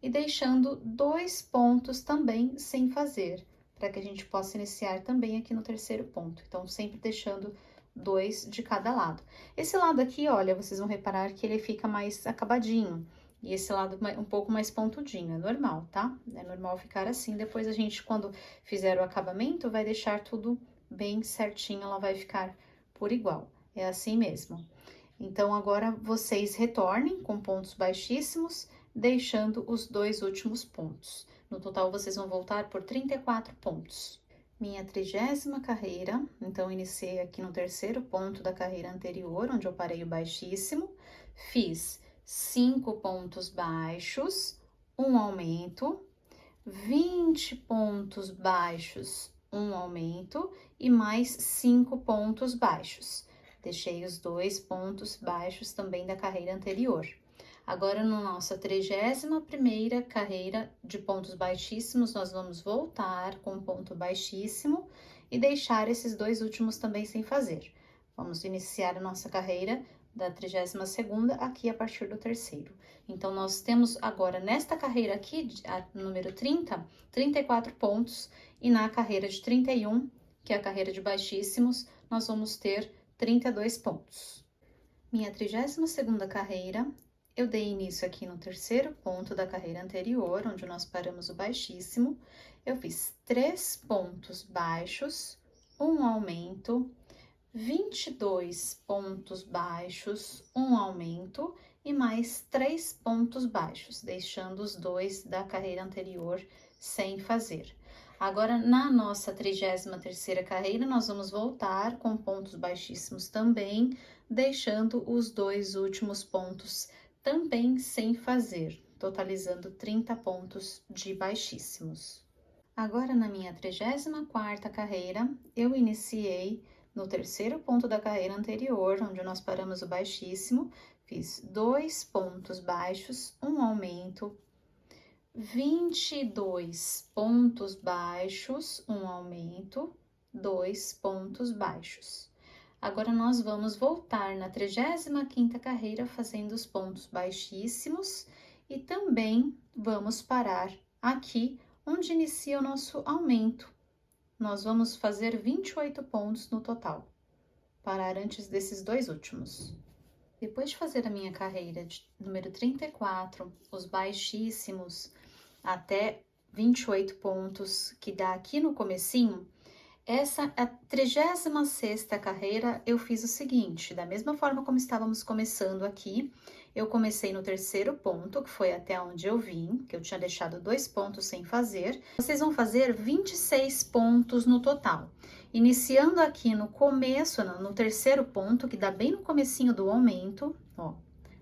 e deixando 2 pontos também sem fazer, para que a gente possa iniciar também aqui no 3º ponto. Então, sempre deixando 2 de cada lado. Esse lado aqui, olha, vocês vão reparar que ele fica mais acabadinho. E esse lado um pouco mais pontudinho, é normal, tá? É normal ficar assim, depois a gente, quando fizer o acabamento, vai deixar tudo bem certinho, ela vai ficar por igual, é assim mesmo. Então, agora vocês retornem com pontos baixíssimos, deixando os 2 últimos pontos. No total, vocês vão voltar por 34 pontos. Minha 30ª carreira, então, iniciei aqui no terceiro ponto da carreira anterior, onde eu parei o baixíssimo, fiz 5 pontos baixos, um aumento, 20 pontos baixos, um aumento e mais 5 pontos baixos. Deixei os 2 pontos baixos também da carreira anterior. Agora, na nossa 31ª carreira de pontos baixíssimos, nós vamos voltar com um ponto baixíssimo e deixar esses 2 últimos também sem fazer. Vamos iniciar a nossa carreira da 32ª aqui a partir do terceiro. Então, nós temos agora nesta carreira aqui, a número 30, 34 pontos, e na carreira de 31, que é a carreira de baixíssimos, nós vamos ter 32 pontos. Minha 32ª carreira, eu dei início aqui no terceiro ponto da carreira anterior, onde nós paramos o baixíssimo. Eu fiz 3 pontos baixos, um aumento, 22 pontos baixos, um aumento e mais 3 pontos baixos, deixando os 2 da carreira anterior sem fazer. Agora, na nossa 33ª carreira, nós vamos voltar com pontos baixíssimos também, deixando os 2 últimos pontos também sem fazer, totalizando 30 pontos de baixíssimos. Agora, na minha 34ª carreira, eu iniciei no terceiro ponto da carreira anterior, onde nós paramos o baixíssimo, fiz 2 pontos baixos, um aumento, 22 pontos baixos, um aumento, 2 pontos baixos. Agora, nós vamos voltar na 35ª carreira fazendo os pontos baixíssimos e também vamos parar aqui onde inicia o nosso aumento. Nós vamos fazer 28 pontos no total, parar antes desses 2 últimos. Depois de fazer a minha carreira de número 34, os baixíssimos, até 28 pontos, que dá aqui no comecinho, essa, a 36ª carreira, eu fiz o seguinte, da mesma forma como estávamos começando aqui, eu comecei no terceiro ponto, que foi até onde eu vim, que eu tinha deixado 2 pontos sem fazer. Vocês vão fazer 26 pontos no total. Iniciando aqui no começo, no terceiro ponto, que dá bem no comecinho do aumento, ó,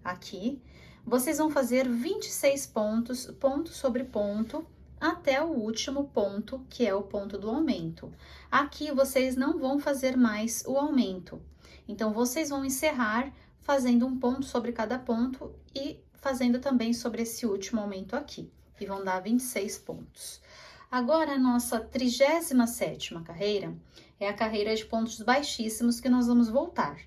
aqui, vocês vão fazer 26 pontos, ponto sobre ponto, até o último ponto, que é o ponto do aumento. Aqui, vocês não vão fazer mais o aumento. Então, vocês vão encerrar fazendo um ponto sobre cada ponto e fazendo também sobre esse último aumento aqui. E vão dar 26 pontos. Agora, a nossa 37ª carreira é a carreira de pontos baixíssimos que nós vamos voltar.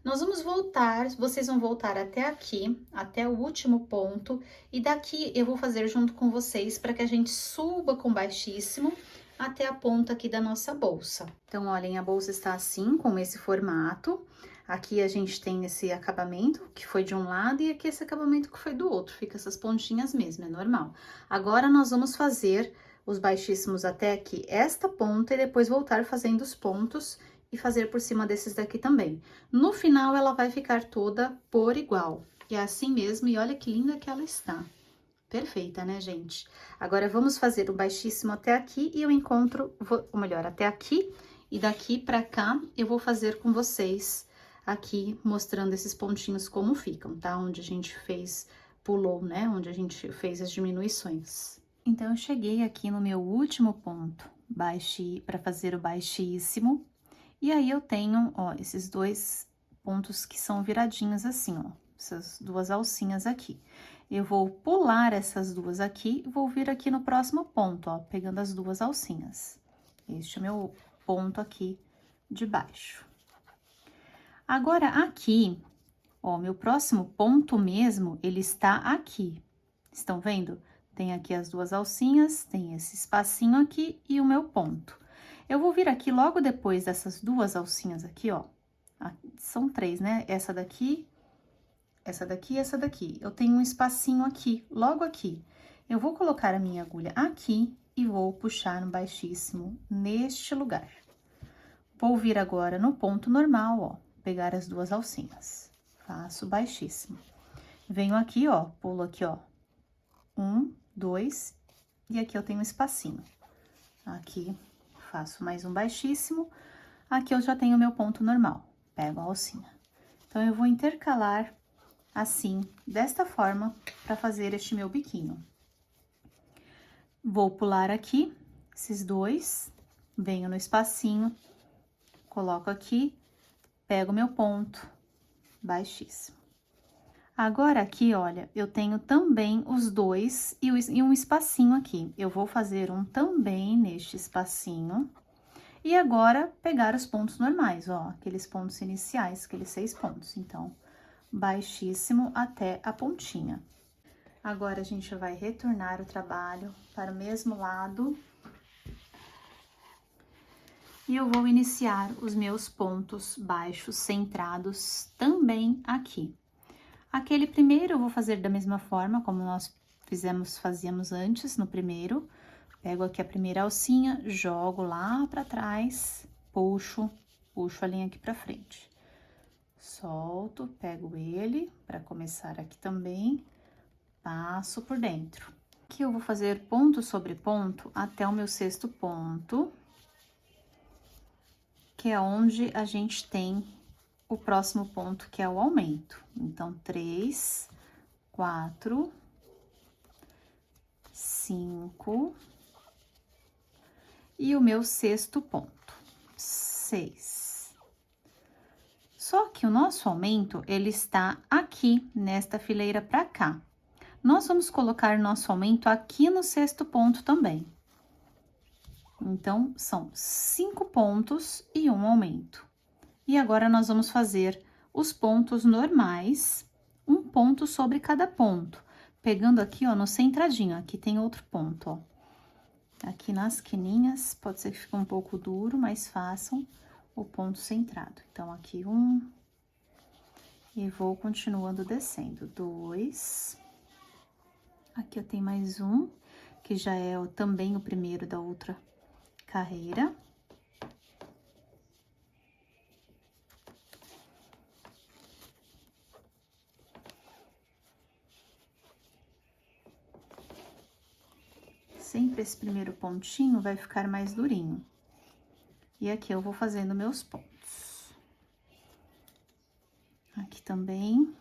Nós vamos voltar, vocês vão voltar até aqui, até o último ponto, e daqui eu vou fazer junto com vocês para que a gente suba com baixíssimo até a ponta aqui da nossa bolsa. Então, olhem, a bolsa está assim, com esse formato. Aqui a gente tem esse acabamento que foi de um lado e aqui esse acabamento que foi do outro, fica essas pontinhas mesmo, é normal. Agora, nós vamos fazer os baixíssimos até aqui, esta ponta, e depois voltar fazendo os pontos e fazer por cima desses daqui também. No final, ela vai ficar toda por igual. E é assim mesmo, e olha que linda que ela está. Perfeita, né, gente? Agora, vamos fazer o baixíssimo até aqui e eu encontro, ou melhor, até aqui. E daqui pra cá, eu vou fazer com vocês aqui, mostrando esses pontinhos como ficam, tá? Onde a gente fez, pulou, né? Onde a gente fez as diminuições. Então, eu cheguei aqui no meu último ponto, para fazer o baixíssimo. E aí, eu tenho, ó, esses 2 pontos que são viradinhos assim, ó, essas 2 alcinhas aqui. Eu vou pular essas 2 aqui e vou vir aqui no próximo ponto, ó, pegando as 2 alcinhas. Este é o meu ponto aqui de baixo. Agora, aqui, ó, meu próximo ponto mesmo, ele está aqui. Estão vendo? Tem aqui as 2 alcinhas, tem esse espacinho aqui e o meu ponto. Eu vou vir aqui logo depois dessas 2 alcinhas aqui, ó. São 3, né? Essa daqui, essa daqui e essa daqui. Eu tenho um espacinho aqui, logo aqui. Eu vou colocar a minha agulha aqui e vou puxar no baixíssimo neste lugar. Vou vir agora no ponto normal, ó, pegar as duas alcinhas. Faço baixíssimo. Venho aqui, ó, pulo aqui, ó. 1, 2, e aqui eu tenho um espacinho. Aqui, faço mais um baixíssimo. Aqui eu já tenho o meu ponto normal. Pego a alcinha. Então, eu vou intercalar assim, desta forma, para fazer este meu biquinho. Vou pular aqui, esses dois, venho no espacinho, coloco aqui, pego meu ponto, baixíssimo. Agora, aqui, olha, eu tenho também os dois e um espacinho aqui. Eu vou fazer um também neste espacinho. E agora, pegar os pontos normais, ó, aqueles pontos iniciais, aqueles 6 pontos. Então, baixíssimo até a pontinha. Agora, a gente vai retornar o trabalho para o mesmo lado. E eu vou iniciar os meus pontos baixos centrados também aqui. Aquele primeiro eu vou fazer da mesma forma como nós fazíamos antes no primeiro. Pego aqui a primeira alcinha, jogo lá pra trás, puxo a linha aqui pra frente. Solto, pego ele pra começar aqui também, passo por dentro. Aqui eu vou fazer ponto sobre ponto até o meu 6º ponto, que é onde a gente tem o próximo ponto, que é o aumento. Então, 3, 4, 5... E o meu 6º ponto, 6. Só que o nosso aumento, ele está aqui, nesta fileira pra cá. Nós vamos colocar nosso aumento aqui no 6º ponto também. Então, são 5 pontos e um aumento. E agora, nós vamos fazer os pontos normais, um ponto sobre cada ponto. Pegando aqui, ó, no centradinho, aqui tem outro ponto, ó. Aqui nas quininhas, pode ser que fique um pouco duro, mas façam o ponto centrado. Então, aqui 1, e vou continuando descendo. 2, aqui eu tenho mais um, que já é também o primeiro da outra carreira. Sempre esse primeiro pontinho vai ficar mais durinho. E aqui eu vou fazendo meus pontos. Aqui também.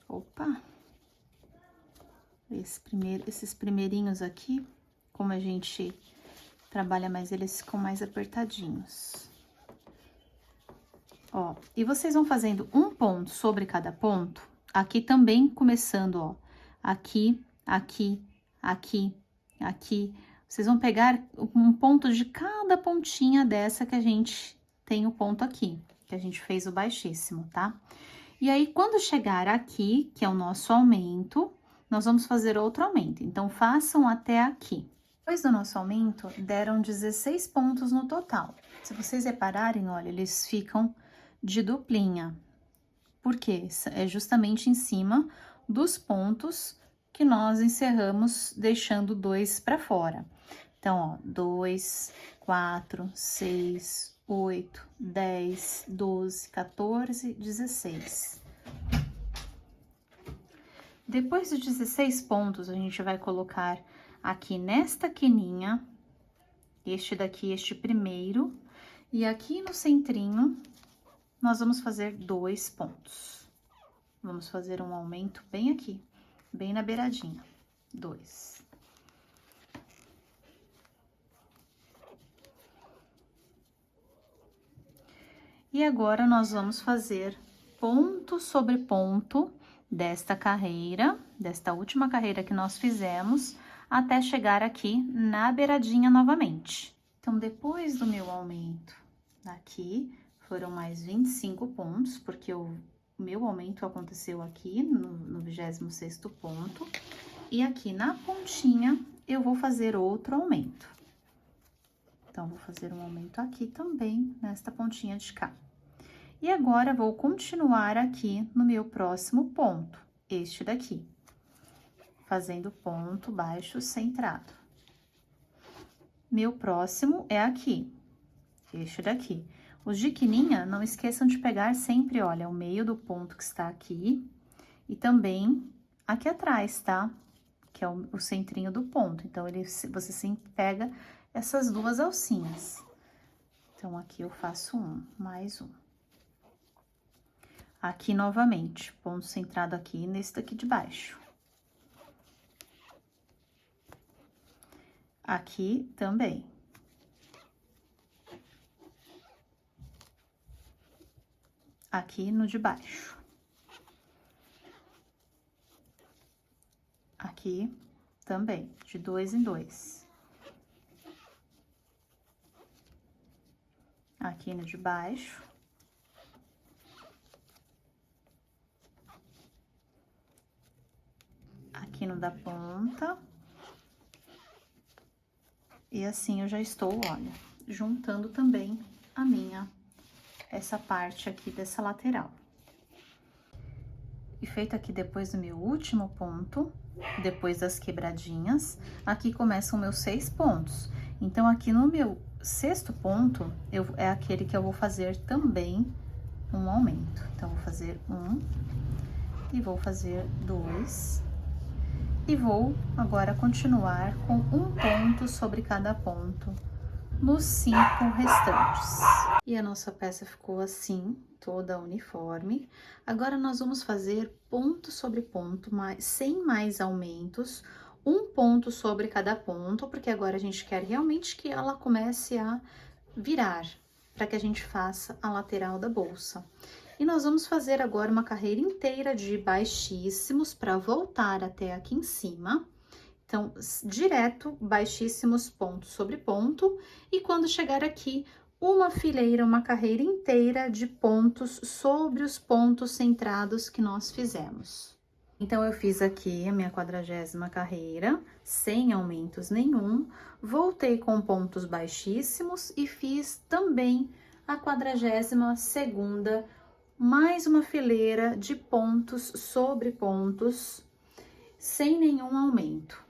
Opa! Esses primeirinhos aqui, como a gente trabalha mais, eles ficam mais apertadinhos. Ó, e vocês vão fazendo um ponto sobre cada ponto, aqui também começando, ó, aqui, aqui, aqui, aqui. Vocês vão pegar um ponto de cada pontinha dessa que a gente tem o ponto aqui, que a gente fez o baixíssimo, tá? E aí, quando chegar aqui, que é o nosso aumento, nós vamos fazer outro aumento. Então, façam até aqui. Depois do nosso aumento, deram 16 pontos no total. Se vocês repararem, olha, eles ficam de duplinha. Por quê? É justamente em cima dos pontos que nós encerramos deixando 2 para fora. Então, ó, 2, 4, 6, 8, 10, 12, 14, 16. Depois dos 16 pontos, a gente vai colocar aqui nesta quininha, este daqui, este primeiro, e aqui no centrinho, nós vamos fazer 2 pontos. Vamos fazer um aumento bem aqui, bem na beiradinha, 2. E agora, nós vamos fazer ponto sobre ponto desta carreira, desta última carreira que nós fizemos, até chegar aqui na beiradinha novamente. Então, depois do meu aumento aqui, foram mais 25 pontos, porque o meu aumento aconteceu aqui no 26º ponto. E aqui na pontinha, eu vou fazer outro aumento. Então, vou fazer um aumento aqui também, nesta pontinha de cá. E agora, vou continuar aqui no meu próximo ponto, este daqui, fazendo ponto baixo centrado. Meu próximo é aqui, este daqui. Os de quininha, não esqueçam de pegar sempre, olha, o meio do ponto que está aqui e também aqui atrás, tá? Que é o centrinho do ponto. Então, você sempre pega essas duas alcinhas. Então, aqui eu faço um, mais um. Aqui, novamente, ponto centrado aqui nesse daqui de baixo. Aqui também. Aqui no de baixo. Aqui também, de 2 em 2. Aqui no de baixo. Aqui no da ponta. E assim eu já estou, olha, juntando também essa parte aqui dessa lateral. E feito aqui depois do meu último ponto, depois das quebradinhas, aqui começam meus 6 pontos. Então, aqui no meu 6º ponto, é aquele que eu vou fazer também um aumento. Então, vou fazer 1, e vou fazer 2, e vou agora continuar com um ponto sobre cada ponto nos 5 restantes. E a nossa peça ficou assim, toda uniforme. Agora, nós vamos fazer ponto sobre ponto, sem mais aumentos, um ponto sobre cada ponto, porque agora a gente quer realmente que ela comece a virar, para que a gente faça a lateral da bolsa. E nós vamos fazer agora uma carreira inteira de baixíssimos para voltar até aqui em cima. Então, direto, baixíssimos ponto sobre ponto, e quando chegar aqui, uma fileira, uma carreira inteira de pontos sobre os pontos centrados que nós fizemos. Então, eu fiz aqui a minha 40ª carreira, sem aumentos nenhum, voltei com pontos baixíssimos e fiz também a 42ª, mais uma fileira de pontos sobre pontos, sem nenhum aumento.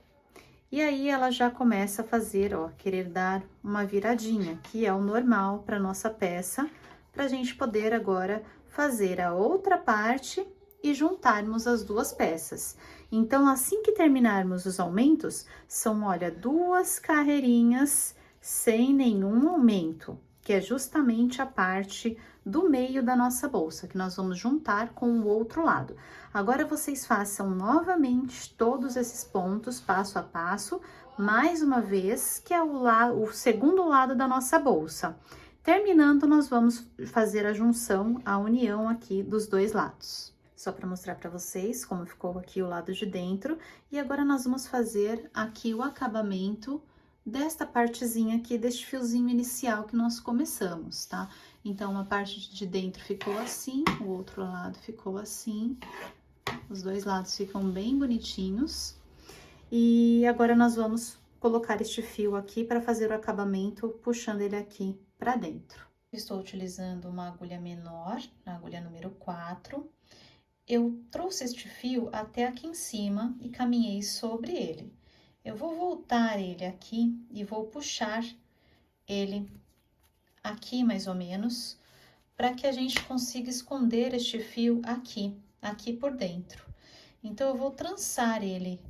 E aí, ela já começa a fazer, ó, querer dar uma viradinha, que é o normal para nossa peça, pra gente poder agora fazer a outra parte e juntarmos as duas peças. Então, assim que terminarmos os aumentos, são, olha, 2 carreirinhas sem nenhum aumento, que é justamente a parte do meio da nossa bolsa, que nós vamos juntar com o outro lado. Agora, vocês façam novamente todos esses pontos, passo a passo, mais uma vez, que é o segundo lado da nossa bolsa. Terminando, nós vamos fazer a junção, a união aqui dos dois lados. Só para mostrar para vocês como ficou aqui o lado de dentro. E agora, nós vamos fazer aqui o acabamento desta partezinha aqui, deste fiozinho inicial que nós começamos, tá? Então, uma parte de dentro ficou assim, o outro lado ficou assim. Os dois lados ficam bem bonitinhos. E agora, nós vamos colocar este fio aqui para fazer o acabamento, puxando ele aqui para dentro. Estou utilizando uma agulha menor, a agulha número 4. Eu trouxe este fio até aqui em cima e caminhei sobre ele. Eu vou voltar ele aqui e vou puxar ele aqui, mais ou menos, para que a gente consiga esconder este fio aqui por dentro. Então, eu vou trançar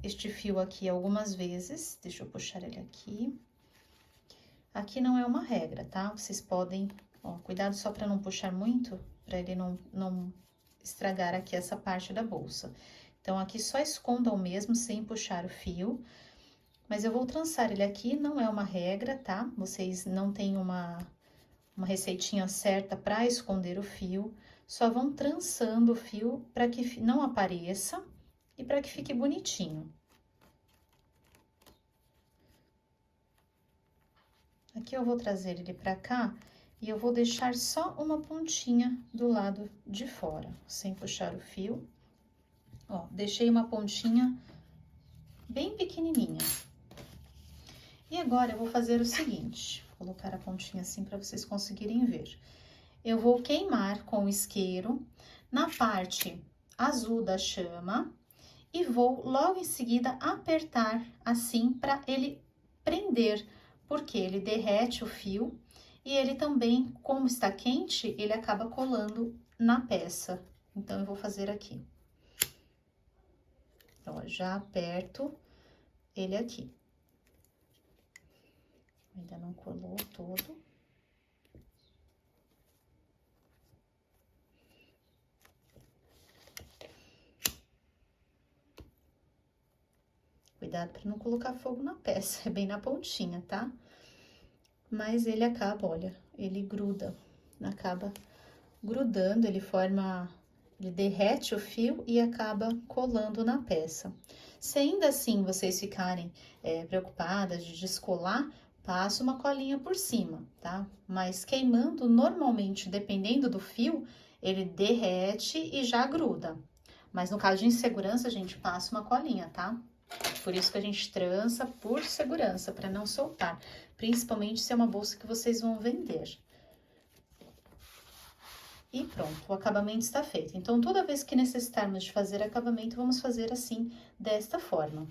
este fio aqui algumas vezes. Deixa eu puxar ele aqui. Aqui não é uma regra, tá? Vocês podem, ó, cuidado só para não puxar muito, para ele não estragar aqui essa parte da bolsa. Então, aqui só escondam mesmo, sem puxar o fio. Mas eu vou trançar ele aqui, não é uma regra, tá? Vocês não têm uma receitinha certa para esconder o fio, só vão trançando o fio para que não apareça e para que fique bonitinho. Aqui eu vou trazer ele para cá e eu vou deixar só uma pontinha do lado de fora, sem puxar o fio. Ó, deixei uma pontinha bem pequenininha. E agora, eu vou fazer o seguinte, vou colocar a pontinha assim para vocês conseguirem ver. eu vou queimar com o isqueiro na parte azul da chama e vou logo em seguida apertar assim para ele prender, porque ele derrete o fio e ele também, como está quente, ele acaba colando na peça. Então, eu vou fazer aqui. Então, ó, já aperto ele aqui. Ainda não colou todo. Cuidado para não colocar fogo na peça, é bem na pontinha, tá? Mas ele acaba, olha, ele gruda, acaba grudando, ele derrete o fio e acaba colando na peça. Se ainda assim vocês ficarem preocupadas de descolar, passa uma colinha por cima, tá? Mas queimando, normalmente, dependendo do fio, ele derrete e já gruda. Mas no caso de insegurança, a gente passa uma colinha, tá? Por isso que a gente trança por segurança, para não soltar. Principalmente se é uma bolsa que vocês vão vender. E pronto, o acabamento está feito. Então, toda vez que necessitarmos de fazer acabamento, vamos fazer assim, desta forma.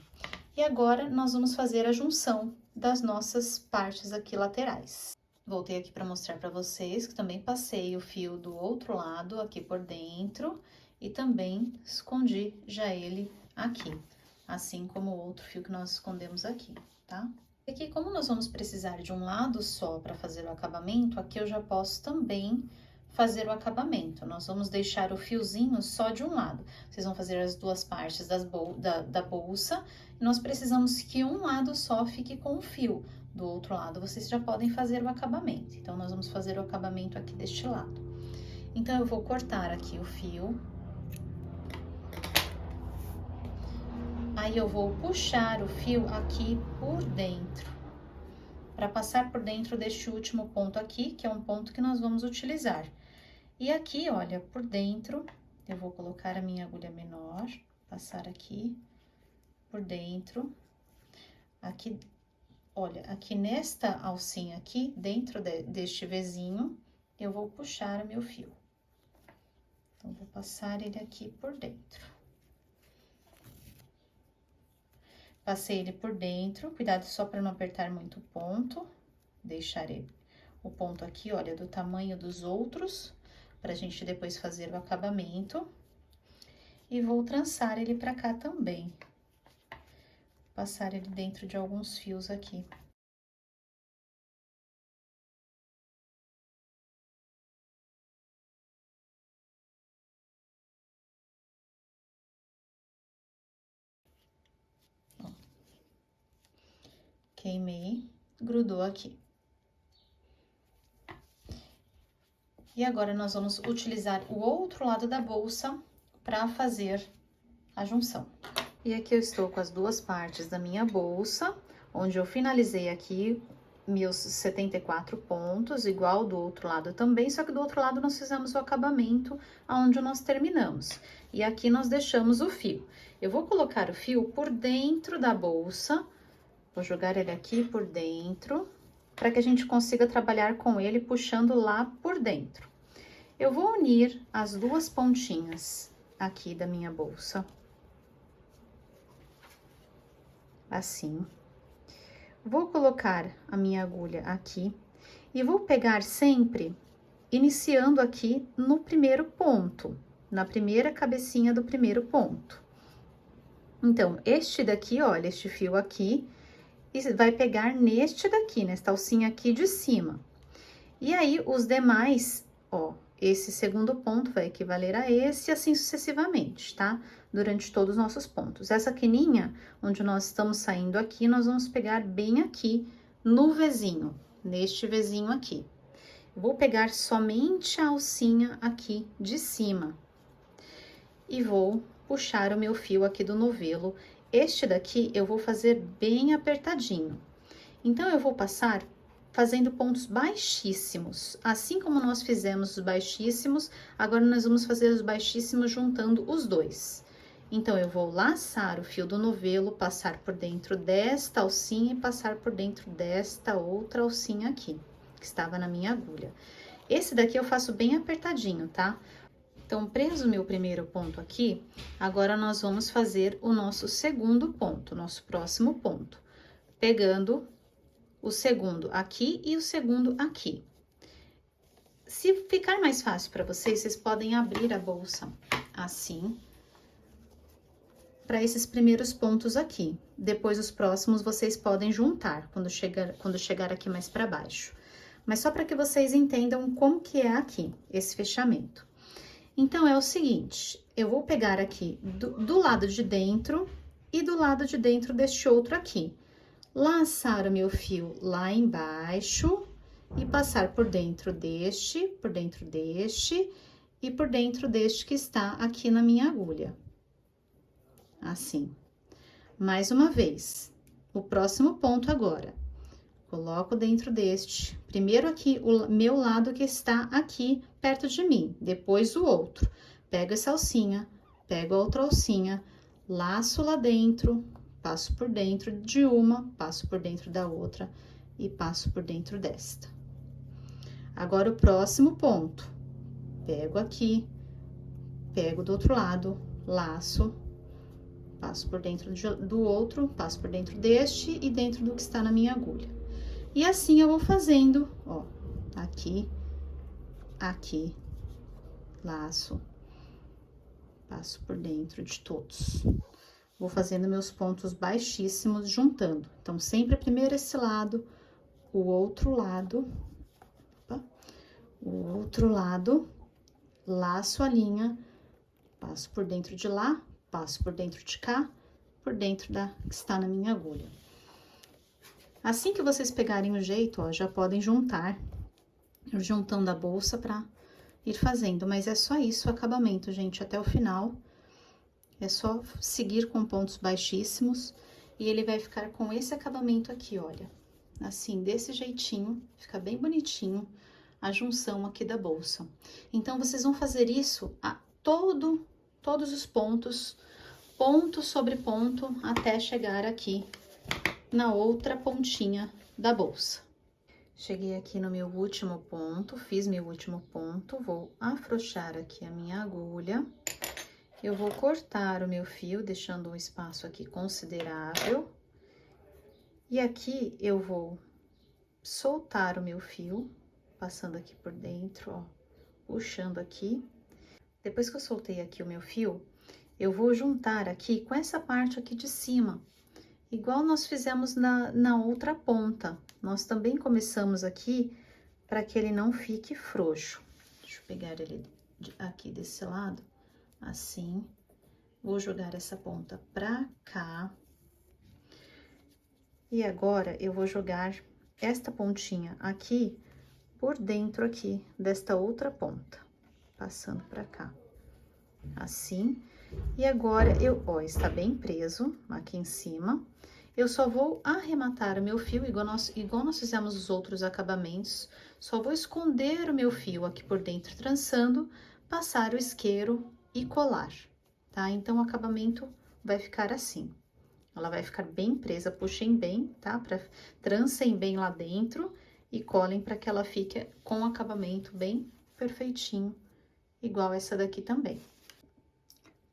E agora, nós vamos fazer a junção das nossas partes aqui laterais. Voltei aqui para mostrar para vocês que também passei o fio do outro lado aqui por dentro e também escondi já ele aqui, assim como o outro fio que nós escondemos aqui, tá? E aqui, como nós vamos precisar de um lado só para fazer o acabamento, aqui eu já posso também fazer o acabamento. Nós vamos deixar o fiozinho só de um lado. Vocês vão fazer as duas partes da bolsa e nós precisamos que um lado só fique com o fio. Do outro lado, vocês já podem fazer o acabamento. Então, nós vamos fazer o acabamento aqui deste lado. Então, eu vou cortar aqui o fio. Aí, eu vou puxar o fio aqui por dentro. Para passar por dentro deste último ponto aqui, que é um ponto que nós vamos utilizar. E aqui, olha, por dentro, eu vou colocar a minha agulha menor, passar aqui, por dentro. Aqui, olha, aqui nesta alcinha aqui, dentro deste vezinho, eu vou puxar o meu fio. Então, vou passar ele aqui por dentro. Passei ele por dentro, cuidado só para não apertar muito o ponto. Deixar o ponto aqui, olha, do tamanho dos outros, pra gente depois fazer o acabamento. E vou trançar ele pra cá também. Passar ele dentro de alguns fios aqui. Ó. Queimei, grudou aqui. E agora, nós vamos utilizar o outro lado da bolsa para fazer a junção. E aqui eu estou com as duas partes da minha bolsa, onde eu finalizei aqui meus 74 pontos, igual do outro lado também, só que do outro lado nós fizemos o acabamento aonde nós terminamos. E aqui nós deixamos o fio. Eu vou colocar o fio por dentro da bolsa, vou jogar ele aqui por dentro, para que a gente consiga trabalhar com ele puxando lá por dentro. Eu vou unir as duas pontinhas aqui da minha bolsa. Assim. Vou colocar a minha agulha aqui e vou pegar sempre iniciando aqui no primeiro ponto, na primeira cabecinha do primeiro ponto. Então, este daqui, olha, este fio aqui, vai pegar neste daqui, nesta alcinha aqui de cima. E aí, os demais, ó, esse segundo ponto vai equivaler a esse, e assim sucessivamente, tá? Durante todos os nossos pontos. Essa quininha, onde nós estamos saindo aqui, nós vamos pegar bem aqui no vezinho, neste vezinho aqui. Eu vou pegar somente a alcinha aqui de cima. E vou puxar o meu fio aqui do novelo. Este daqui, eu vou fazer bem apertadinho. Então, eu vou passar fazendo pontos baixíssimos. Assim como nós fizemos os baixíssimos, agora nós vamos fazer os baixíssimos juntando os dois. Então, eu vou laçar o fio do novelo, passar por dentro desta alcinha e passar por dentro desta outra alcinha aqui, que estava na minha agulha. Esse daqui eu faço bem apertadinho, tá? Então, preso o meu primeiro ponto aqui, agora nós vamos fazer o nosso segundo ponto, nosso próximo ponto. Pegando o segundo aqui e o segundo aqui. Se ficar mais fácil para vocês, vocês podem abrir a bolsa assim, para esses primeiros pontos aqui. Depois, os próximos, vocês podem juntar, quando chegar aqui mais para baixo. Mas só para que vocês entendam como que é aqui, esse fechamento. Então, é o seguinte, eu vou pegar aqui do lado de dentro e do lado de dentro deste outro aqui. Laçar o meu fio lá embaixo e passar por dentro deste e por dentro deste que está aqui na minha agulha. Assim. Mais uma vez, o próximo ponto agora. Coloco dentro deste, primeiro aqui, o meu lado que está aqui perto de mim, depois o outro. Pego essa alcinha, pego a outra alcinha, laço lá dentro, passo por dentro de uma, passo por dentro da outra e passo por dentro desta. Agora, o próximo ponto. Pego aqui, pego do outro lado, laço, passo por dentro do outro, passo por dentro deste e dentro do que está na minha agulha. E assim eu vou fazendo, ó, aqui, aqui, laço, passo por dentro de todos. Vou fazendo meus pontos baixíssimos, juntando. Então, sempre primeiro esse lado, o outro lado, opa, o outro lado, laço a linha, passo por dentro de lá, passo por dentro de cá, por dentro da que está na minha agulha. Assim que vocês pegarem o jeito, ó, já podem juntar, juntando a bolsa pra ir fazendo, mas é só isso o acabamento, gente, até o final. É só seguir com pontos baixíssimos e ele vai ficar com esse acabamento aqui, olha. Assim, desse jeitinho, fica bem bonitinho a junção aqui da bolsa. Então, vocês vão fazer isso a todos os pontos, ponto sobre ponto, até chegar aqui na outra pontinha da bolsa. Cheguei aqui no meu último ponto, fiz meu último ponto, vou afrouxar aqui a minha agulha. Eu vou cortar o meu fio, deixando um espaço aqui considerável. E aqui eu vou soltar o meu fio, passando aqui por dentro, ó, puxando aqui. Depois que eu soltei aqui o meu fio, eu vou juntar aqui com essa parte aqui de cima. Igual nós fizemos na outra ponta. Nós também começamos aqui para que ele não fique frouxo. Deixa eu pegar ele aqui desse lado, assim. Vou jogar essa ponta pra cá. E agora, eu vou jogar esta pontinha aqui por dentro aqui desta outra ponta. Passando pra cá. Assim. E agora, ó, está bem preso aqui em cima. Eu só vou arrematar o meu fio, igual nós fizemos os outros acabamentos. Só vou esconder o meu fio aqui por dentro, trançando, passar o isqueiro e colar, tá? Então, o acabamento vai ficar assim. Ela vai ficar bem presa, puxem bem, tá? Trancem bem lá dentro e colhem para que ela fique com o acabamento bem perfeitinho, igual essa daqui também.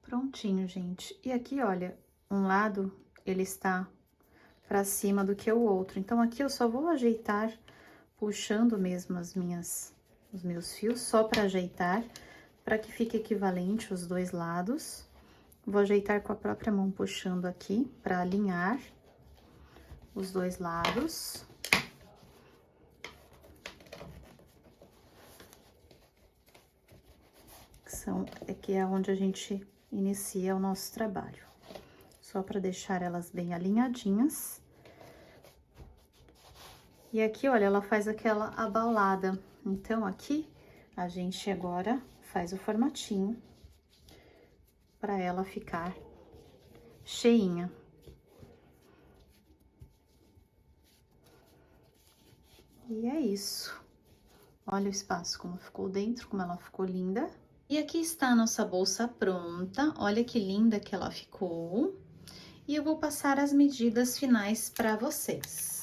Prontinho, gente. E aqui, olha, um lado, ele está para cima do que o outro. Então, aqui eu só vou ajeitar, puxando mesmo os meus fios, só para ajeitar, para que fique equivalente os dois lados. Vou ajeitar com a própria mão, puxando aqui, para alinhar os dois lados. Que é onde a gente inicia o nosso trabalho. Só para deixar elas bem alinhadinhas. E aqui, olha, ela faz aquela abalada. Então, aqui, a gente agora faz o formatinho para ela ficar cheinha. E é isso. Olha o espaço como ficou dentro, como ela ficou linda. E aqui está a nossa bolsa pronta. Olha que linda que ela ficou. E eu vou passar as medidas finais para vocês.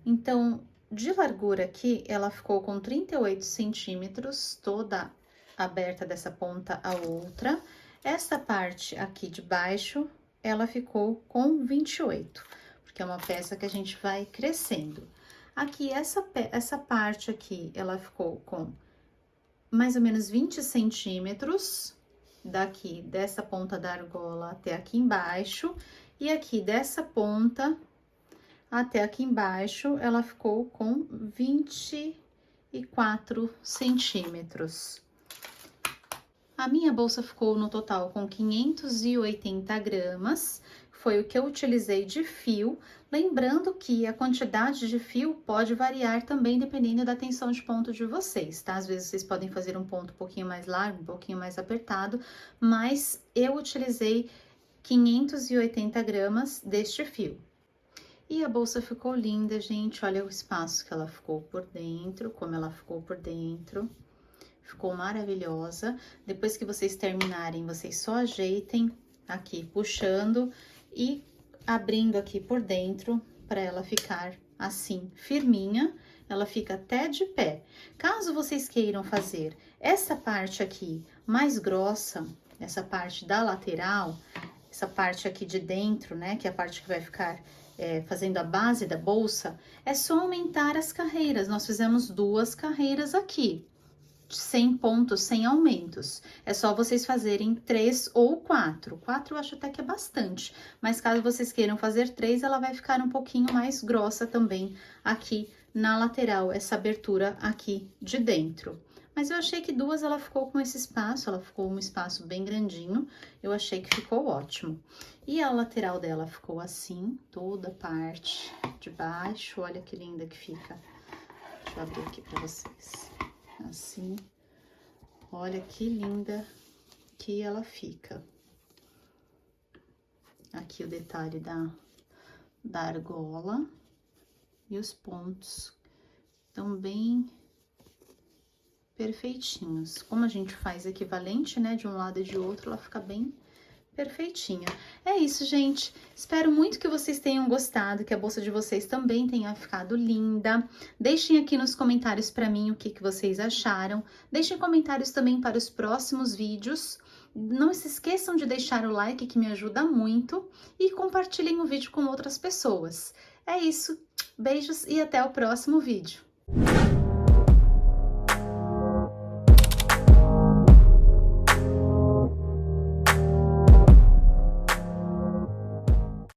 Então, De largura aqui, ela ficou com 38 centímetros, toda aberta dessa ponta a outra. Essa parte aqui de baixo, ela ficou com 28, porque é uma peça que a gente vai crescendo. Aqui, essa parte aqui, ela ficou com mais ou menos 20 centímetros, daqui, dessa ponta da argola até aqui embaixo, e aqui dessa ponta até aqui embaixo, ela ficou com 24 centímetros. A minha bolsa ficou no total com 580 gramas, foi o que eu utilizei de fio, lembrando que a quantidade de fio pode variar também dependendo da tensão de ponto de vocês, tá? Às vezes vocês podem fazer um ponto um pouquinho mais largo, um pouquinho mais apertado, mas eu utilizei 580 gramas deste fio. E a bolsa ficou linda, gente, olha o espaço que ela ficou por dentro, como ela ficou por dentro. Ficou maravilhosa. Depois que vocês terminarem, vocês só ajeitem aqui, puxando e abrindo aqui por dentro, para ela ficar assim, firminha. Ela fica até de pé. Caso vocês queiram fazer essa parte aqui mais grossa, essa parte da lateral, essa parte aqui de dentro, né, que é a parte que vai ficar fazendo a base da bolsa, é só aumentar as carreiras. Nós fizemos 2 carreiras aqui, sem pontos, sem aumentos. É só vocês fazerem 3 ou 4. 4 eu acho até que é bastante, mas caso vocês queiram fazer 3, ela vai ficar um pouquinho mais grossa também aqui na lateral, essa abertura aqui de dentro. Mas eu achei que 2 ela ficou com esse espaço, ela ficou um espaço bem grandinho, eu achei que ficou ótimo. E a lateral dela ficou assim, toda a parte de baixo, olha que linda que fica. Deixa eu abrir aqui pra vocês. Assim, olha que linda que ela fica. Aqui o detalhe da argola e os pontos estão bem perfeitinhos. Como a gente faz equivalente, né, de um lado e de outro, ela fica bem perfeitinha. É isso, gente. Espero muito que vocês tenham gostado, que a bolsa de vocês também tenha ficado linda. Deixem aqui nos comentários para mim o que vocês acharam. Deixem comentários também para os próximos vídeos. Não se esqueçam de deixar o like, que me ajuda muito. E compartilhem o vídeo com outras pessoas. É isso. Beijos e até o próximo vídeo.